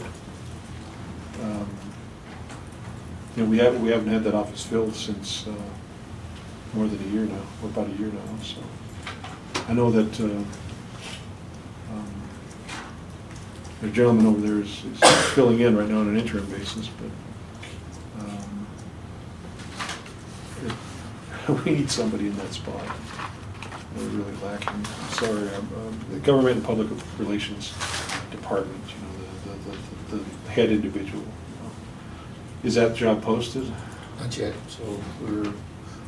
You know, we haven't had that office filled since more than a year now, or about a year now. So I know that the gentleman over there is filling in right now on an interim basis, but we need somebody in that spot. We're really lacking. Sorry, the Government and Public Relations Department, you know, the head individual. You know. Is that job posted? Not yet. So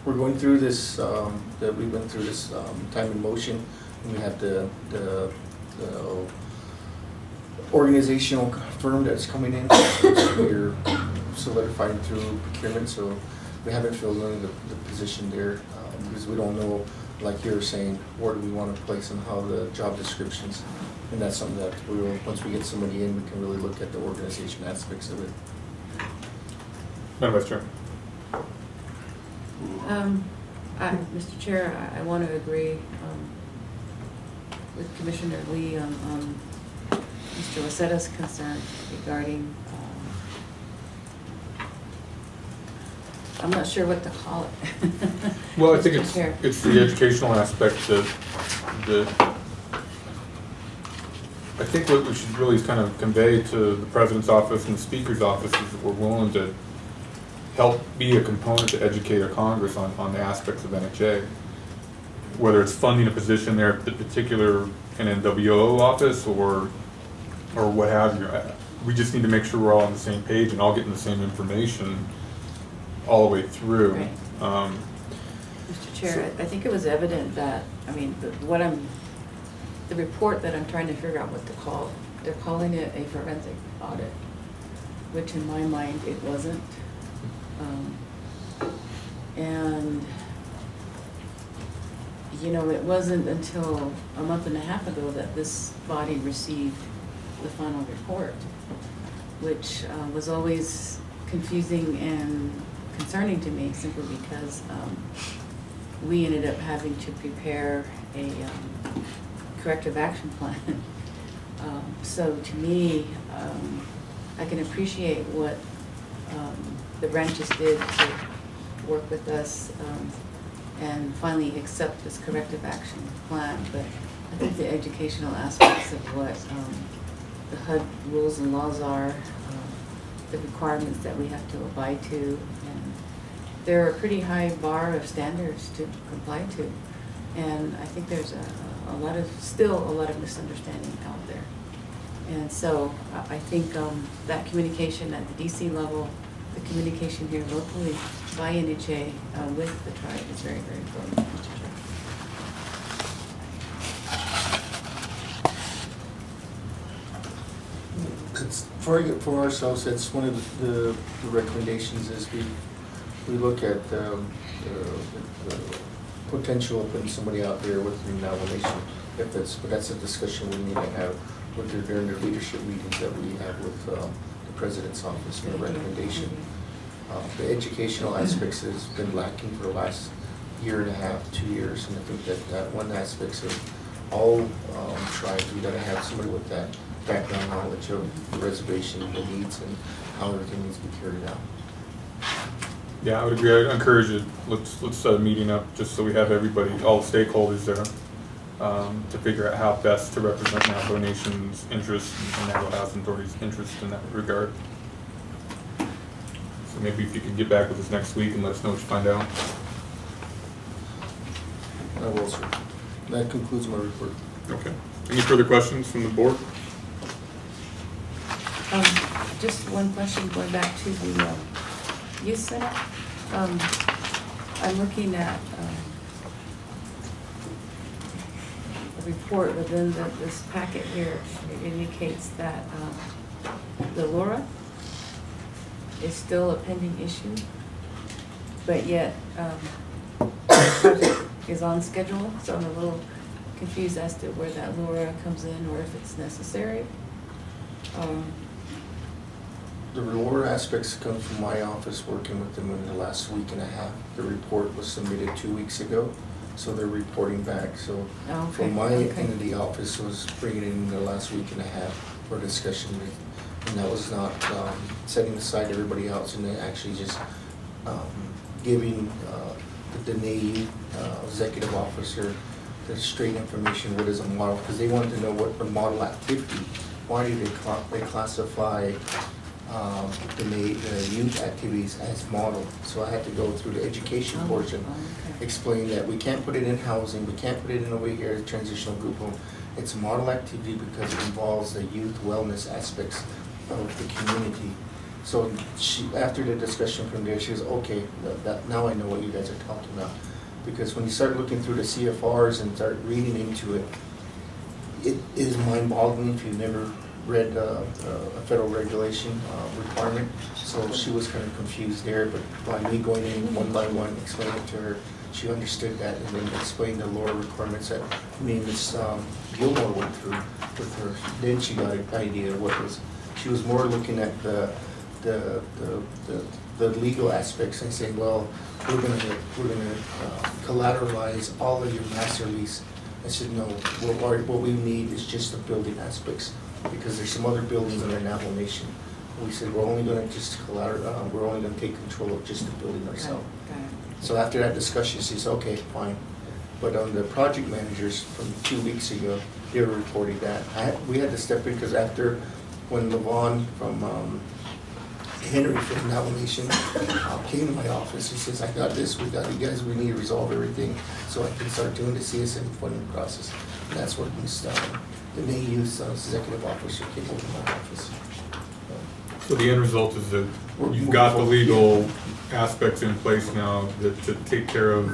we're going through this. That we went through this time and motion. And we have the organizational firm that's coming in. We're solidifying through procurement. So we haven't filled in the position there because we don't know, like you were saying, where do we want to place and how the job descriptions. And that's something that once we get somebody in, we can really look at the organization aspects of it. Madam Vice Chair. Mr. Chair, I want to agree with Commissioner Lee on Mr. Wasetta's concern regarding, I'm not sure what to call it. Well, I think Mr. Chair. it's the educational aspect that I think what we should really kind of convey to the President's office and the Speaker's office is that we're willing to help be a component to educate our Congress on the aspects of NHA. Whether it's funding a position there at the particular NNWO office or what have you. We just need to make sure we're all on the same page and all getting the same information all the way through. Right. Mr. Chair, I think it was evident that, I mean, the report that I'm trying to figure out what to call, they're calling it a forensic audit, which in my mind it wasn't. And, you know, it wasn't until a month and a half ago that this body received the final report, which was always confusing and concerning to me simply because we ended up having to prepare a corrective action plan. So to me, I can appreciate what the branches did to work with us and finally accept this corrective action plan, but I think the educational aspects of what the HUD rules and laws are, the requirements that we have to abide to, and there are a pretty high bar of standards to comply to, and I think there's still a lot of misunderstanding out there. And so I think that communication at the DC level, the communication here locally by NHA with the tribe is very, very important, Mr. Chair. It's for ourselves, that's one of the recommendations is we look at the potential of putting somebody out there with the Navajo Nation. But that's a discussion we need to have during the leadership meetings that we have with the President's office and the recommendation. The educational aspects has been lacking for the last year and a half, 2 years, and I think that one aspect of all tribes, we gotta have somebody with that background knowledge of the reservation, the needs, and how everything needs to be carried out. Yeah, I would agree. I'd encourage it. Let's set a meeting up just so we have everybody, all the stakeholders there, to figure out how best to represent Navajo Nation's interest and Navajo Housing Authority's interest in that regard. So maybe if you could get back with us next week and let us know what you find out. I will, sir. That concludes my report. Okay. Any further questions from the board? Just one question, going back to the youth center. I'm looking at a report within this packet here. It indicates that the LoRa is still a pending issue, but yet is on schedule, so I'm a little confused as to where that LoRa comes in or if it's necessary. The lower aspects come from my office, working with them in the last week and a half. The report was submitted 2 weeks ago, so they're reporting back. So Okay, from my okay. end of the office was bringing it in the last week and a half for discussion. And that was not setting aside everybody else and then actually just giving the NAE executive officer the straight information, what is a model, because they wanted to know what the model activity, why do they classify the youth activities as model. So I had to go through the education portion, Okay. explain that we can't put it in housing, we can't put it in over here as transitional group home. It's a model activity because it involves the youth wellness aspects of the community. So after the discussion from there, she was, okay, now I know what you guys are talking about. Because when you start looking through the CFRs and start reading into it, it is mind-boggling if you've never read a federal regulation requirement. So she was kind of confused there, but by me going in one by one, explaining it to her, she understood that and then explained the lower requirements that me and Ms. Gilmore went through with her. Then she got an idea of what was, she was more looking at the legal aspects and saying, well, we're gonna collateralize all of your master lease. I said, no, what we need is just the building aspects, because there's some other buildings in our Navajo Nation. We said, we're only gonna just we're only gonna take control of just the building ourselves. Got it. So after that discussion, she says, okay, fine. But on the project managers from 2 weeks ago, they were reporting that. We had to step in, because after, when Levon from Henry from Navajo Nation came to my office, he says, I got this, we got you guys, we need to resolve everything so I can start doing the CSM funding process. And that's what the main youth executive officer came over to my office. So the end result is that We're you've got the moving legal aspects in place now that to take care of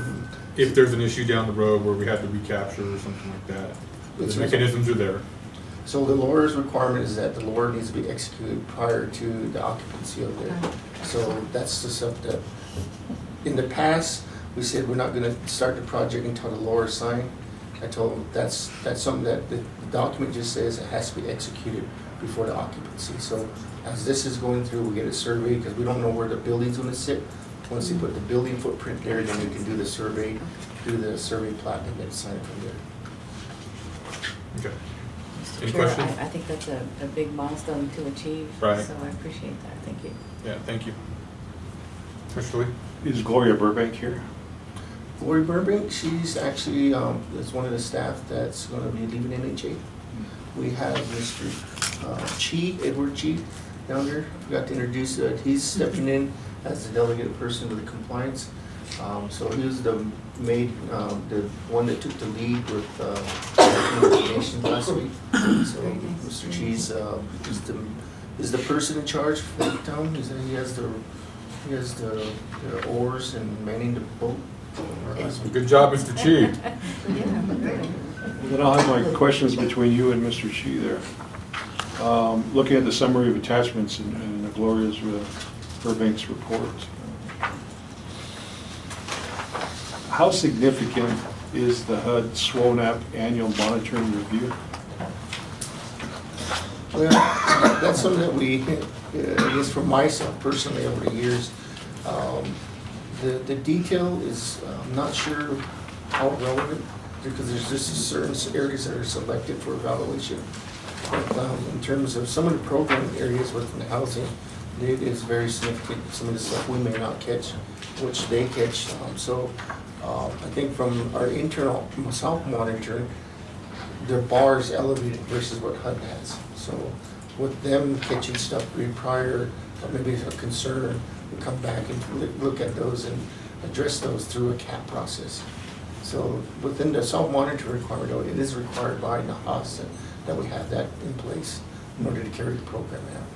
if there's an issue down the road where we have to recapture or something like that. The mechanisms are there. So the lawyer's requirement is that the lawyer needs to be executed prior to the occupancy of it. So that's the stuff that, in the past, we said we're not gonna start the project until the lawyer signed. I told them that's something that the document just says it has to be executed before the occupancy. So as this is going through, we get a survey, because we don't know where the building's gonna sit. Once they put the building footprint there, then we can do the survey, do the survey plat, and then sign it from there. Okay. Mr. Any Chair, questions? I think that's a big milestone to achieve. Right. So I appreciate that. Thank you. Yeah, thank you. Commissioner Lee? Is Gloria Burbank here? Lori Burbank, she's actually, is one of the staff that's gonna be leaving NHA. We have Mr. Edward Chi down there. Forgot to introduce, he's stepping in as the delegate person with the compliance. So he was the one that took the lead with notifications last week. So Mr. Chi's is the person in charge for the town. He has the oars and manning the boat. Good job, Mr. Chi. Yeah, really. Then I'll have my questions between you and Mr. Chi there. Looking at the summary of attachments in Gloria's Burbank's report, how significant is the HUD SWONAP annual monitoring review? Well, that's something that we, I guess for myself personally over the years, the detail is, I'm not sure how relevant, because there's just certain areas that are selected for evaluation. But in terms of some of the program areas within housing, It is very significant, some of the stuff we may not catch, which they catch. I think from our internal south monitoring, their bar is elevated versus what HUD has. So with them catching stuff prior, maybe a concern, we come back and look at those and address those through a CAP process. So within the south monitoring requirement, though, it is required by NAHAS that we have that in place in order to carry the program out.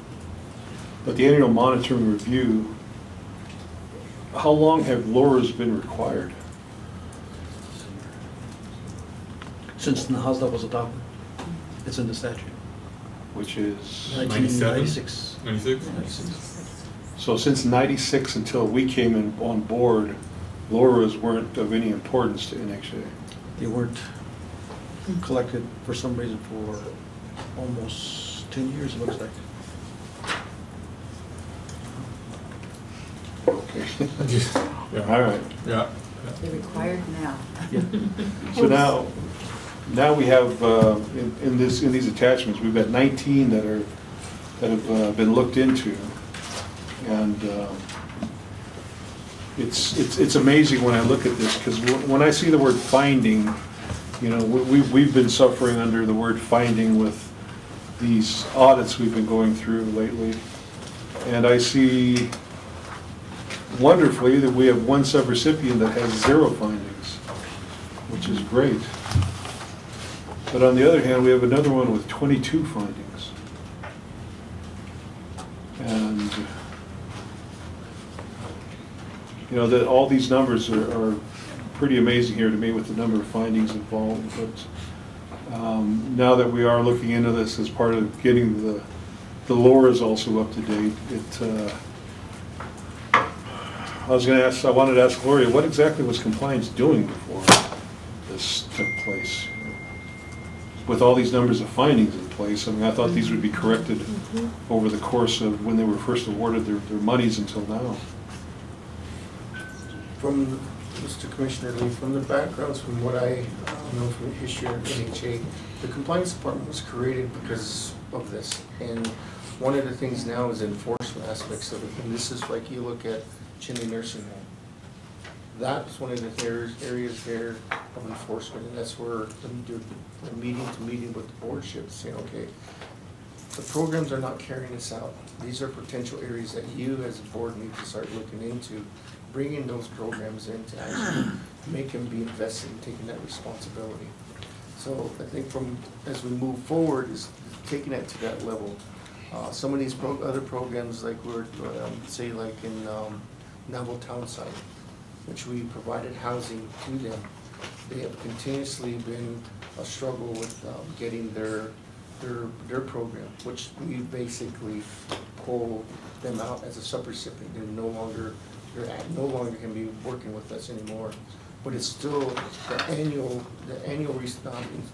But the annual monitoring review, how long have LORAs been required? Since Nahasda was adopted, it's in the statute. Which is, 1996. 96? so since '96 until we came in on board, LORAs weren't of any importance to NHA. They weren't collected for some reason for almost 10 years, it looks like. Okay. Yeah. All right. Yeah. They're required now. So now we have, in these attachments, we've got 19 that have been looked into. And it's amazing when I look at this, because when I see the word finding, you know, we've been suffering under the word finding with these audits we've been going through lately. And I see wonderfully that we have one subrecipient that has 0 findings, which is great. But on the other hand, we have another one with 22 findings. And, you know, that all these numbers are pretty amazing here to me with the number of findings involved. But now that we are looking into this as part of getting the LORAs also up to date, I wanted to ask Gloria, what exactly was compliance doing before this took place? With all these numbers of findings in place, I mean, I thought these would be corrected over the course of when they were first awarded their monies until now. From, Mr. Commissioner Lee, from the backgrounds, from what I know from the history of NHA, the compliance department was created because of this. And one of the things now is enforcement aspects of it. And this is like you look at Chinley Nursing Home. That's one of the areas there of enforcement, and that's where the meeting to meeting with the boardship, saying, okay, the programs are not carrying us out. These are potential areas that you as a board need to start looking into, bringing those programs in to actually make them be invested and taking that responsibility. So I think as we move forward is taking it to that level. Some of these other programs, like we're, say like in Navajo Town site, which we provided housing to them, they have continuously been a struggle with getting their program, which we basically pull them out as a subrecipient. They're no longer can be working with us anymore. But it's still the annual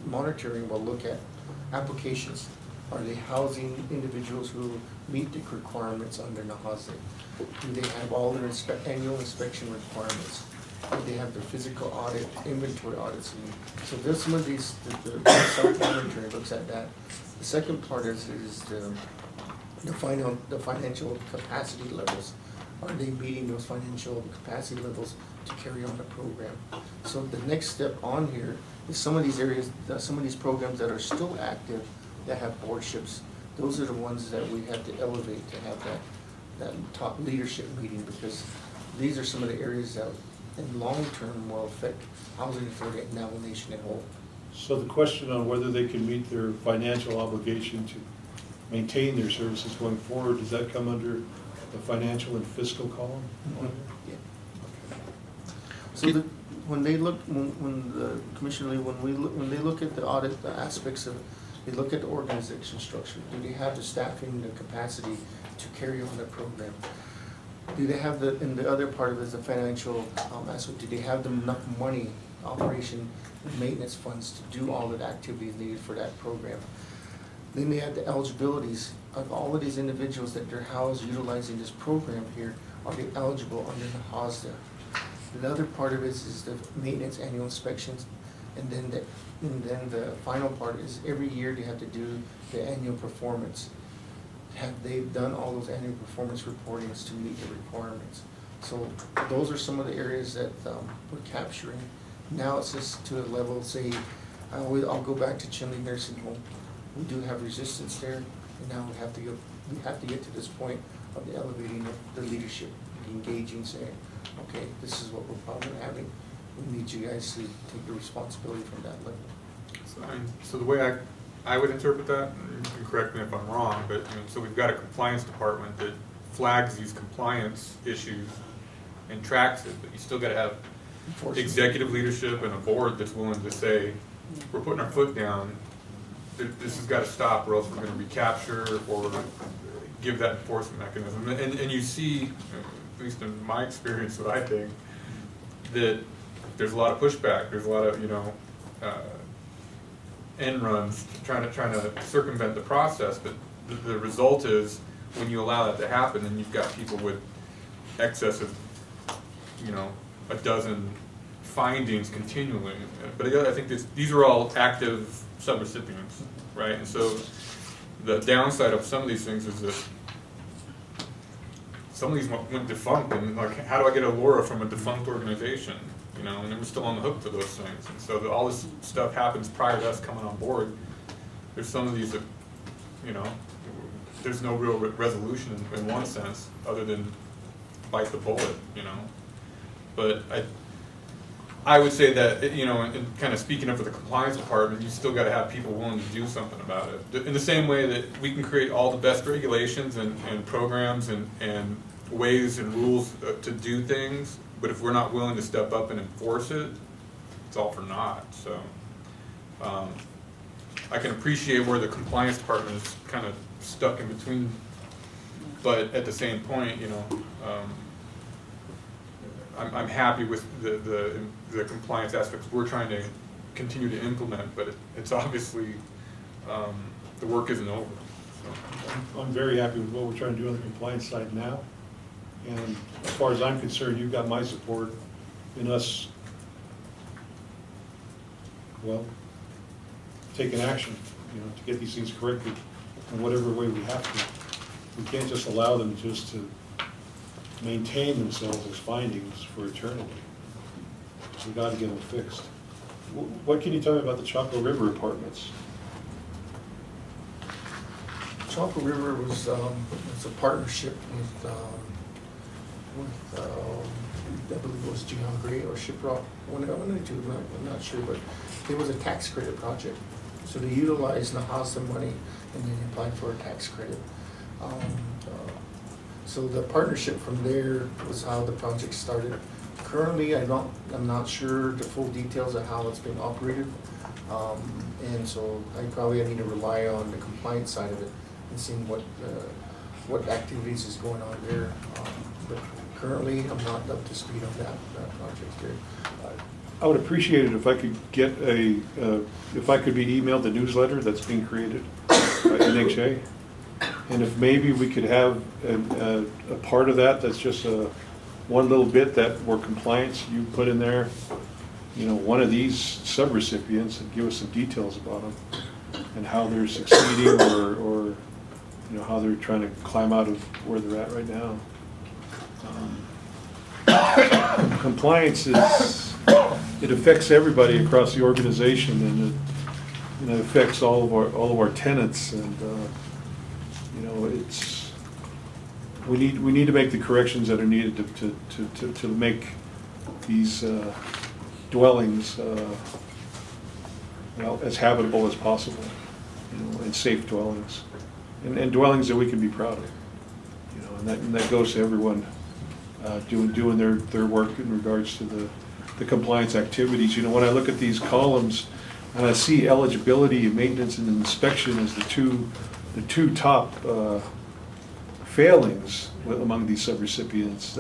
monitoring will look at applications. Are they housing individuals who meet the requirements under NAHASE? Do they have all their annual inspection requirements? Do they have their physical audit, inventory audits? So there's some of these, the self-monitoring looks at that. The second part is the financial capacity levels. Are they meeting those financial capacity levels to carry on the program? So the next step on here is some of these areas, some of these programs that are still active, that have boardships, those are the ones that we have to elevate to have that top leadership meeting, because these are some of the areas that in long term will affect housing authority and Navajo Nation at whole. So the question on whether they can meet their financial obligation to maintain their services going forward, does that come under the financial and fiscal column? Yeah. So when they look, when the Commissioner Lee, when they look at the audit, the aspects of it, they look at the organization structure. Do they have the staffing, the capacity to carry on the program? Do they have and the other part of it is the financial aspect. Do they have enough money, operation, and maintenance funds to do all of the activities needed for that program? Then they have the eligibilities of all of these individuals that they're housed utilizing this program here. Are they eligible under the HOSDA? The other part of it is the maintenance annual inspections, and then the final part is every year they have to do the annual performance. they've done all those annual performance reportings to meet the requirements. So those are some of the areas that we're capturing. Now it's just to a level, say, I'll go back to Chinle Nursing Home. We do have resistance there, and now we have to get to this point of the elevating of the leadership, engaging, saying, okay, this is what we're probably having. We need you guys to take the responsibility from that level. So the way I would interpret that, and you can correct me if I'm wrong, but so we've got a compliance department that flags these compliance issues and tracks it, but you still got to have executive leadership and a board that's willing to say, we're putting our foot down, this has got to stop or else we're going to recapture or give that enforcement mechanism. And you see, at least in my experience, what I think, that there's a lot of pushback, there's a lot of, end runs trying to circumvent the process, but the result is when you allow that to happen, then you've got people with excess of, a dozen findings continually. But I think these are all active subrecipients, right? And so the downside of some of these things is that some of these went defunct, and like, how do I get a LoRa from a defunct organization? And we're still on the hook for those things. And so all this stuff happens prior to us coming on board. There's some of these that, there's no real resolution in one sense, other than bite the bullet, But I would say that, and kind of speaking up for the compliance department, you still got to have people willing to do something about it. In the same way that we can create all the best regulations and programs and ways and rules to do things, but if we're not willing to step up and enforce it, it's all for naught. So I can appreciate where the compliance department is kind of stuck in between, but at the same point, I'm happy with the compliance aspects we're trying to continue to implement, but it's obviously the work isn't over. So. I'm very happy with what we're trying to do on the compliance side now. And as far as I'm concerned, you've got my support in us, taking action, to get these things corrected in whatever way we have to. We can't just allow them just to maintain themselves as findings for eternity. We got to get them fixed. What can you tell me about the Chaco River apartments? Chaco River was it's a partnership with I believe it was John Gray or Shiprock, one of the two, I'm not sure, but it was a tax credit project. So they utilized the house and money and then applied for a tax credit. So the partnership from there was how the project started. Currently, I'm not sure the full details of how it's being operated. And so I need to rely on the compliance side of it and seeing what activities is going on there. But currently, I'm not up to speed on that project there. I would appreciate it if I could get if I could be emailed the newsletter that's being created by NHA. And if maybe we could have a part of that's just one little bit where compliance, you put in there, one of these subrecipients, and give us some details about them and how they're succeeding or how they're trying to climb out of where they're at right now. Compliance it affects everybody across the organization, and it affects all of our tenants, and we need to make the corrections that are needed to make these dwellings as habitable as possible, and safe dwellings, and dwellings that we can be proud of, and that goes to everyone doing their work in regards to the compliance activities. When I look at these columns and I see eligibility, maintenance, and inspection as the two top failings among these subrecipients,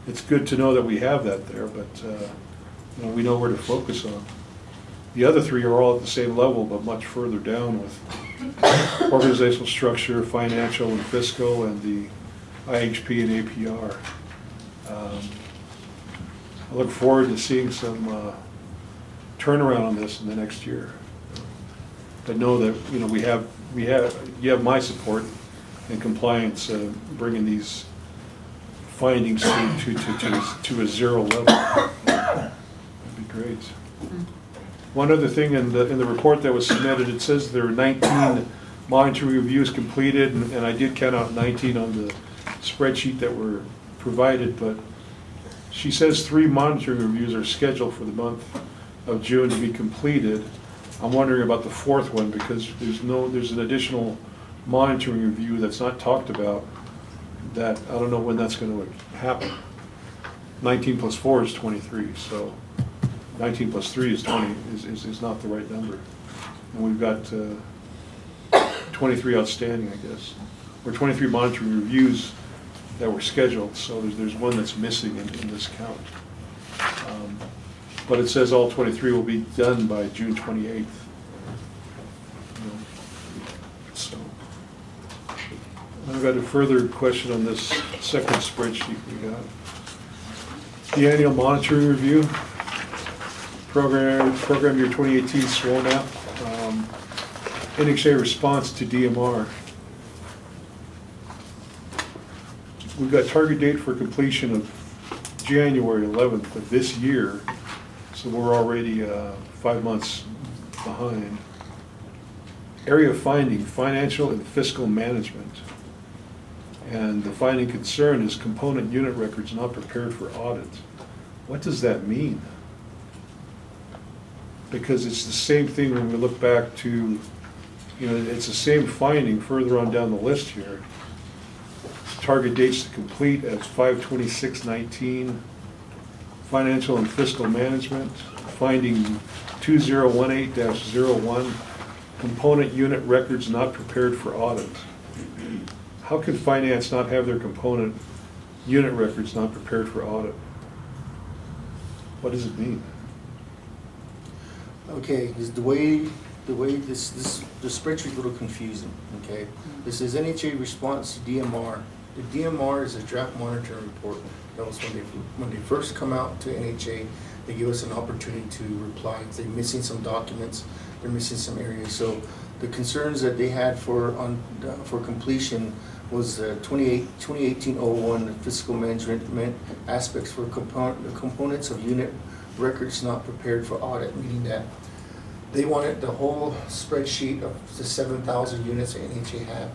it's good to know that we have that there, but we know where to focus on. The other three are all at the same level, but much further down with organizational structure, financial and fiscal, and the IHP and APR. I look forward to seeing some turnaround on this in the next year. But know that we you have my support in compliance, bringing these findings to a zero level. That'd be great. One other thing in the report that was submitted, it says there are 19 monitoring reviews completed, and I did count out 19 on the spreadsheet that were provided, but she says 3 monitoring reviews are scheduled for the month of June to be completed. I'm wondering about the 4th one, because there's an additional monitoring review that's not talked about, that I don't know when that's going to happen. 19 plus 4 is 23, so 19 plus 3 is 20, is not the right number. And we've got 23 outstanding, I guess, or 23 monitoring reviews that were scheduled, so there's one that's missing in this count. But it says all 23 will be done by June 28th. So, I've got a further question on this second spreadsheet we got. The annual monitoring review, program year 2018 sworn out, NHA response to DMR. We've got target date for completion of January 11th of this year, so we're already 5 months behind. Area finding, financial and fiscal management. And the finding concern is component unit records not prepared for audit. What does that mean? Because it's the same thing when we look back to, it's the same finding further on down the list here. Target dates to complete as 5/26/19. Financial and fiscal management, finding 2018-01. Component unit records not prepared for audit. How can finance not have their component unit records not prepared for audit? What does it mean? Okay, the way this spreadsheet is a little confusing, okay? This is NHA response to DMR. The DMR is a draft monitoring report. That was when they first come out to NHA, they give us an opportunity to reply. If they're missing some documents, they're missing some areas. So the concerns that they had for completion was 2018-01 fiscal management aspects for components of unit records not prepared for audit, meaning that they wanted the whole spreadsheet of the 7,000 units that NHA had.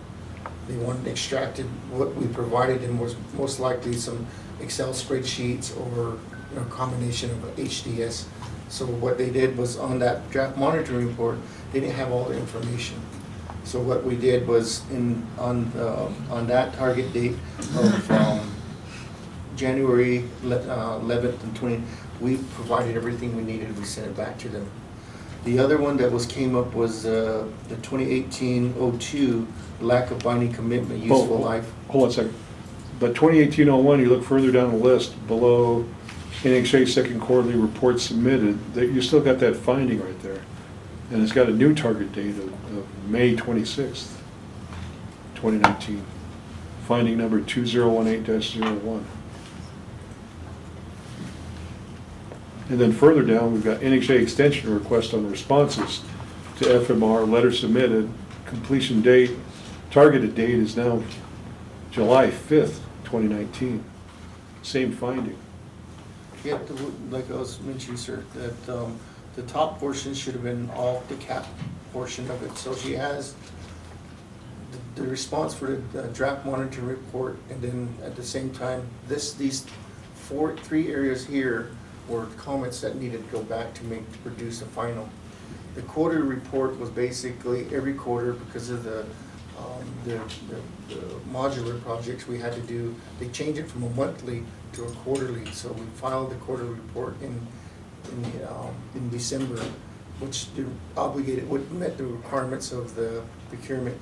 They wanted extracted. What we provided them was most likely some Excel spreadsheets or a combination of HDS. So what they did was on that draft monitoring report, they didn't have all the information. So what we did was on that target date of January 11th and 20th, we provided everything we needed. We sent it back to them. The other one that came up was the 2018-02 lack of binding commitment, useful life. Hold on a second. But 2018-01, you look further down the list, below NHA second quarterly report submitted, you still got that finding right there. And it's got a new target date of May 26th, 2019. Finding number 2018-01. And then further down, we've got NHA extension request on responses to FMR, letter submitted, completion date, targeted date is now July 5th, 2019. Same finding. Yeah, like I was mentioning, sir, that the top portion should have been all the cap portion of it. So she has the response for the draft monitoring report, and then at the same time, these 3 areas here were comments that needed to go back to produce a final. The quarter report was basically every quarter because of the modular projects we had to do. They changed it from a monthly to a quarterly, so we filed the quarterly report in December, which met the requirements of the procurement.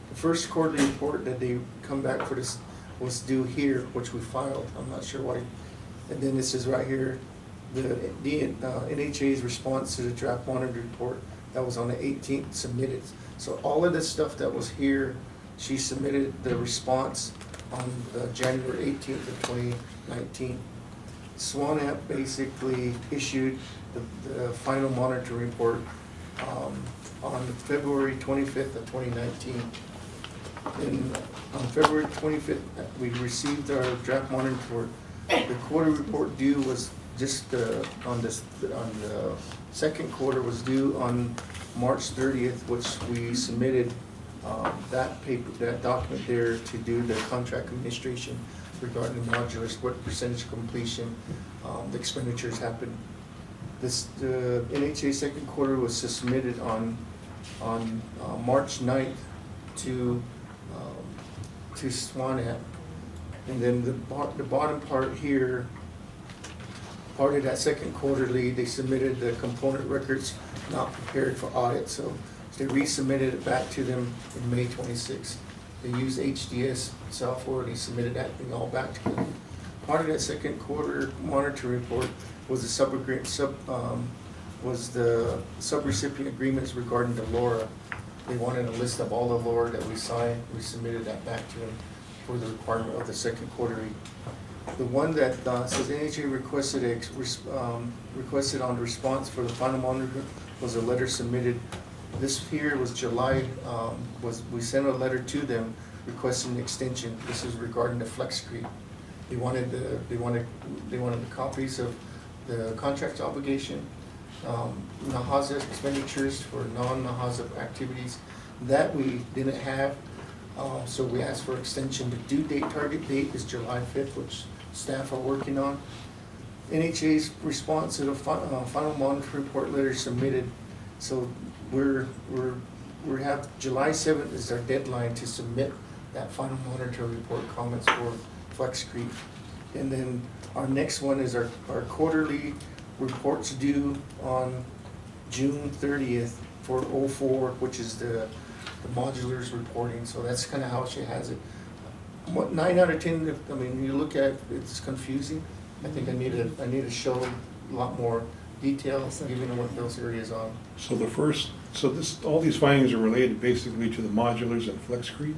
The first quarterly report that they come back for this was due here, which we filed. I'm not sure why. And then this is right here, the NHA's response to the draft monitor report that was on the 18th submitted. So all of this stuff that was here, she submitted the response on January 18th of 2019. SWANAP basically issued the final monitor report on February 25th of 2019. And on February 25th, we received our draft monitoring report. The quarter report due was just on the second quarter was due on March 30th, which we submitted that paper, that document there to do the contract administration regarding the modulars, what percentage completion, the expenditures happened. The NHA second quarter was submitted on March 9th to SWANET. And then the bottom part here, part of that second quarterly, they submitted the component records not prepared for audit, so they resubmitted it back to them in May 26th. They used HDS software, they submitted that thing all back to them. Part of that second quarter monitoring report was the subrecipient agreements regarding the LoRa. They wanted a list of all the LoRa that we signed. We submitted that back to them for the requirement of the second quarterly. The one that says NHA requested on the response for the final monitor was a letter submitted. This here was July, we sent a letter to them requesting an extension. This is regarding the Flex Creek. They wanted the copies of the contract obligation, NAHAZA expenditures for non-NAHAZA activities that we didn't have. So we asked for extension. The due date, target date is July 5th, which staff are working on. NHA's response to the final monitoring report letter submitted. So we have July 7th is our deadline to submit that final monitoring report comments for Flex Creek. And then our next one is our quarterly reports due on June 30th for 04, which is the modulars reporting. So that's kind of how she has it. 9 out of 10, I mean, you look at it's confusing. I think I need to show a lot more detail, given what those areas are. So all these findings are related basically to the modulars and FlexCrete?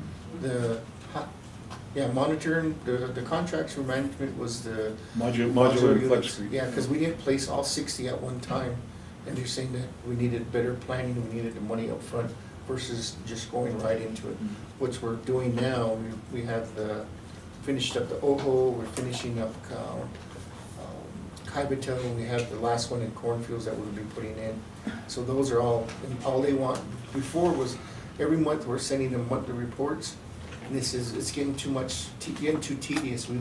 Monitoring, the contracts for management was the Modular and units. FlexCrete. Yeah, because we didn't place all 60 at one time, and they're saying that we needed better planning, we needed the money up front versus just going right into it, which we're doing now. We have finished up the OHO, we're finishing up Kaibito, and we have the last one in cornfields that we'll be putting in. So those are all, and all they want before was every month we're sending them monthly reports. And it's getting too much, getting too tedious. We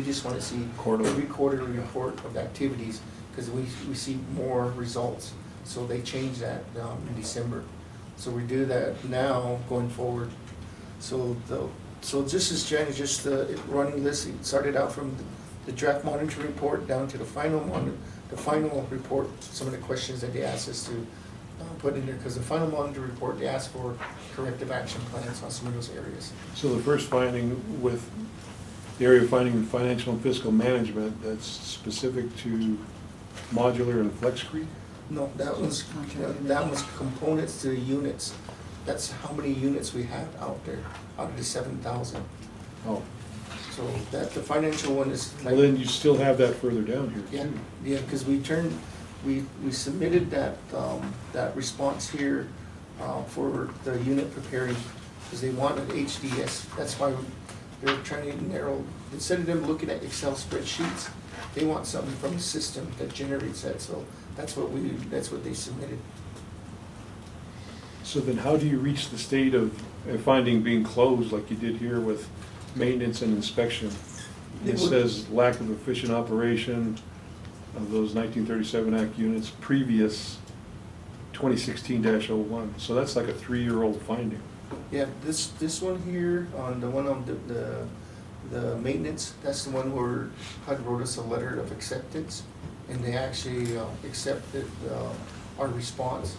just want to see every quarterly report of activities, because we see more results. So they changed that in December. So we do that now going forward. So this is just the running list. It started out from the draft monitoring report down to the final report. Some of the questions that they asked us to put in there, because the final monitoring report, they asked for corrective action plans on some of those areas. So the first finding with the area of finding in financial and fiscal management, that's specific to modular and FlexCrete? No, that was components to units. That's how many units we have out there, out of the 7,000. Oh, So the financial one is like. well then you still have that further down here too. Yeah, because we submitted that response here for the unit preparing, because they wanted HDS. That's why they're trying to narrow, instead of them looking at Excel spreadsheets, they want something from the system that generates that. So that's what they submitted. So then how do you reach the state of a finding being closed like you did here with maintenance and inspection? It says lack of efficient operation of those 1937 Act units previous 2016-01. So that's like a 3-year-old finding. Yeah, this one here, on the one on the maintenance, that's the one where HUD wrote us a letter of acceptance, and they actually accepted our response.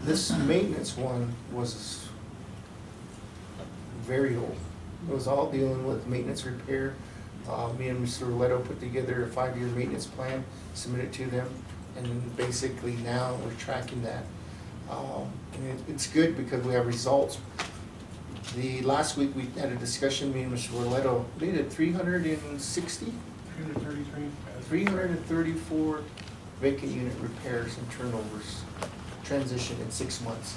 This maintenance one was very old. It was all dealing with maintenance repair. Me and Mr. Leto put together a 5-year maintenance plan, submitted to them, and then basically now we're tracking that. And it's good because we have results. The last week we had a discussion, me and Mr. Leto, we did 334 vacant unit repairs and turnovers. transition in 6 months.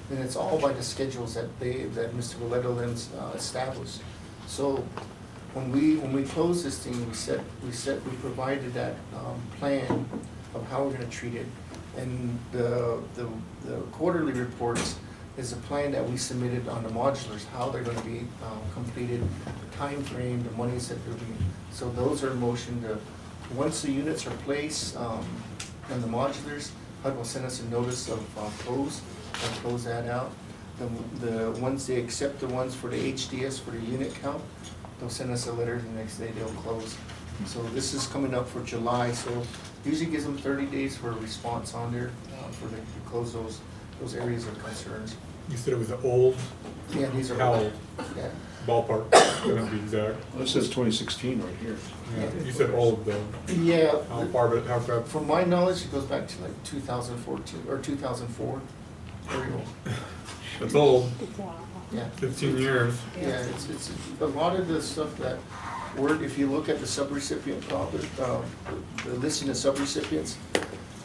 And it's all by the schedules that Mr. Valletta then established. So when we closed this thing, we provided that plan of how we're gonna treat it. And the quarterly reports is a plan that we submitted on the modulars, how they're gonna be completed, the time frame, the monies that they're being. So those are in motion to, once the units are placed, and the modulars, HUD will send us a notice of close, and close that out. The ones they accept, the ones for the HDS, for the unit count, they'll send us a letter, the next day they'll close. So this is coming up for July, so usually gives them 30 days for a response on there, for them to close those areas of concerns. You said it was old, Yeah, these are. how old? Yeah. Ballpark, couldn't be exact. Well, it says 2016 right here. Yeah, you said old though. Yeah. How far, but how far? From my knowledge, it goes back to like 2014, or 2004. Very old. It's old, Yeah. 15 years. Yeah, it's, a lot of the stuff that were, if you look at the subrecipient, the listing of subrecipients,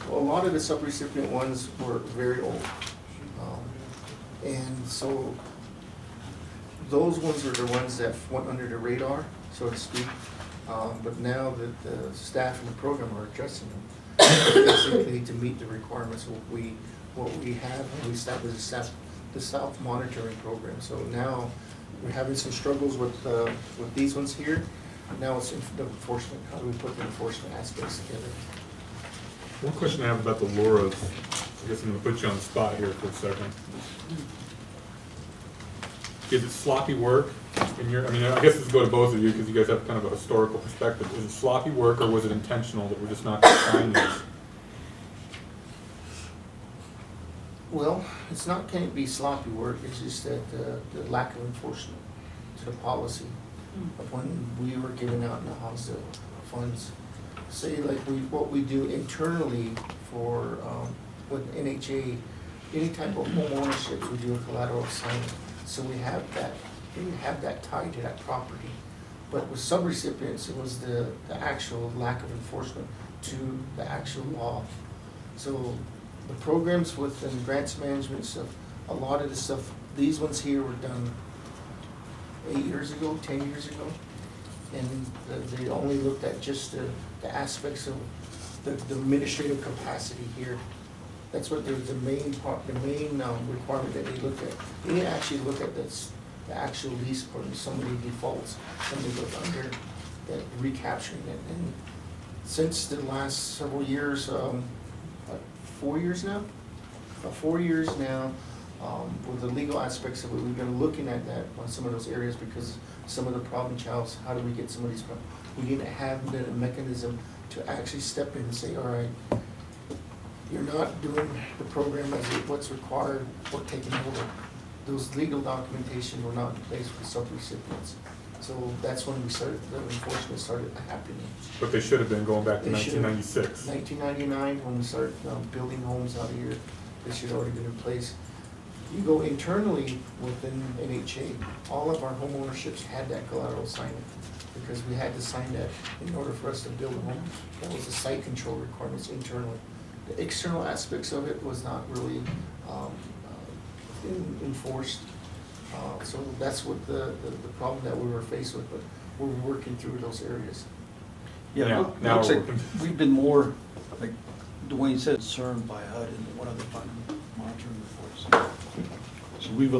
well, a lot of the subrecipient ones were very old. And so, those ones are the ones that went under the radar, so to speak. But now that the staff and the program are addressing them, basically to meet the requirements of what we have, and we established the South monitoring program. So now, we're having some struggles with these ones here. Now it's the enforcement, how do we put the enforcement aspects together? One question I have about the LoRa's, I guess I'm gonna put you on the spot here for a second. Is it sloppy work in your, I mean, I guess this will go to both of you because you guys have kind of a historical perspective. Is it sloppy work or was it intentional that we're just not trying this? Well, it's not, can't be sloppy work, it's just that the lack of enforcement to the policy of when we were giving out the house funds. Say like what we do internally for, with NHA, any type of home ownership, we do a collateral assignment. So we have that tied to that property. But with subrecipients, it was the actual lack of enforcement to the actual law. So the programs with the grants management stuff, a lot of the stuff, these ones here were done 8 years ago, 10 years ago. And they only looked at just the aspects of the administrative capacity here. That's what the main part, the main requirement that they look at. They didn't actually look at the actual lease or somebody defaults, somebody goes under, that recapturing it. And since the last several years, 4 years now? About 4 years now, with the legal aspects of it, we've been looking at that on some of those areas because some of the problem childs, how do we get some of these, we need to have the mechanism to actually step in and say, all right, you're not doing the program as what's required or taking over. Those legal documentation were not in place for subrecipients. So that's when we started, the enforcement started happening. But they should have been going back to They should have. 1996. 1999, when we started building homes out here, they should have already been in place. You go internally within NHA, all of our home ownerships had that collateral assignment because we had to sign that in order for us to build a home. That was the site control requirements internally. The external aspects of it was not really enforced. So that's what the problem that we were faced with, but we're working through those areas. Yeah, Now- now looks we're like working. we've been more, like Dwayne said, concerned by HUD and one of the monitoring reports. So we've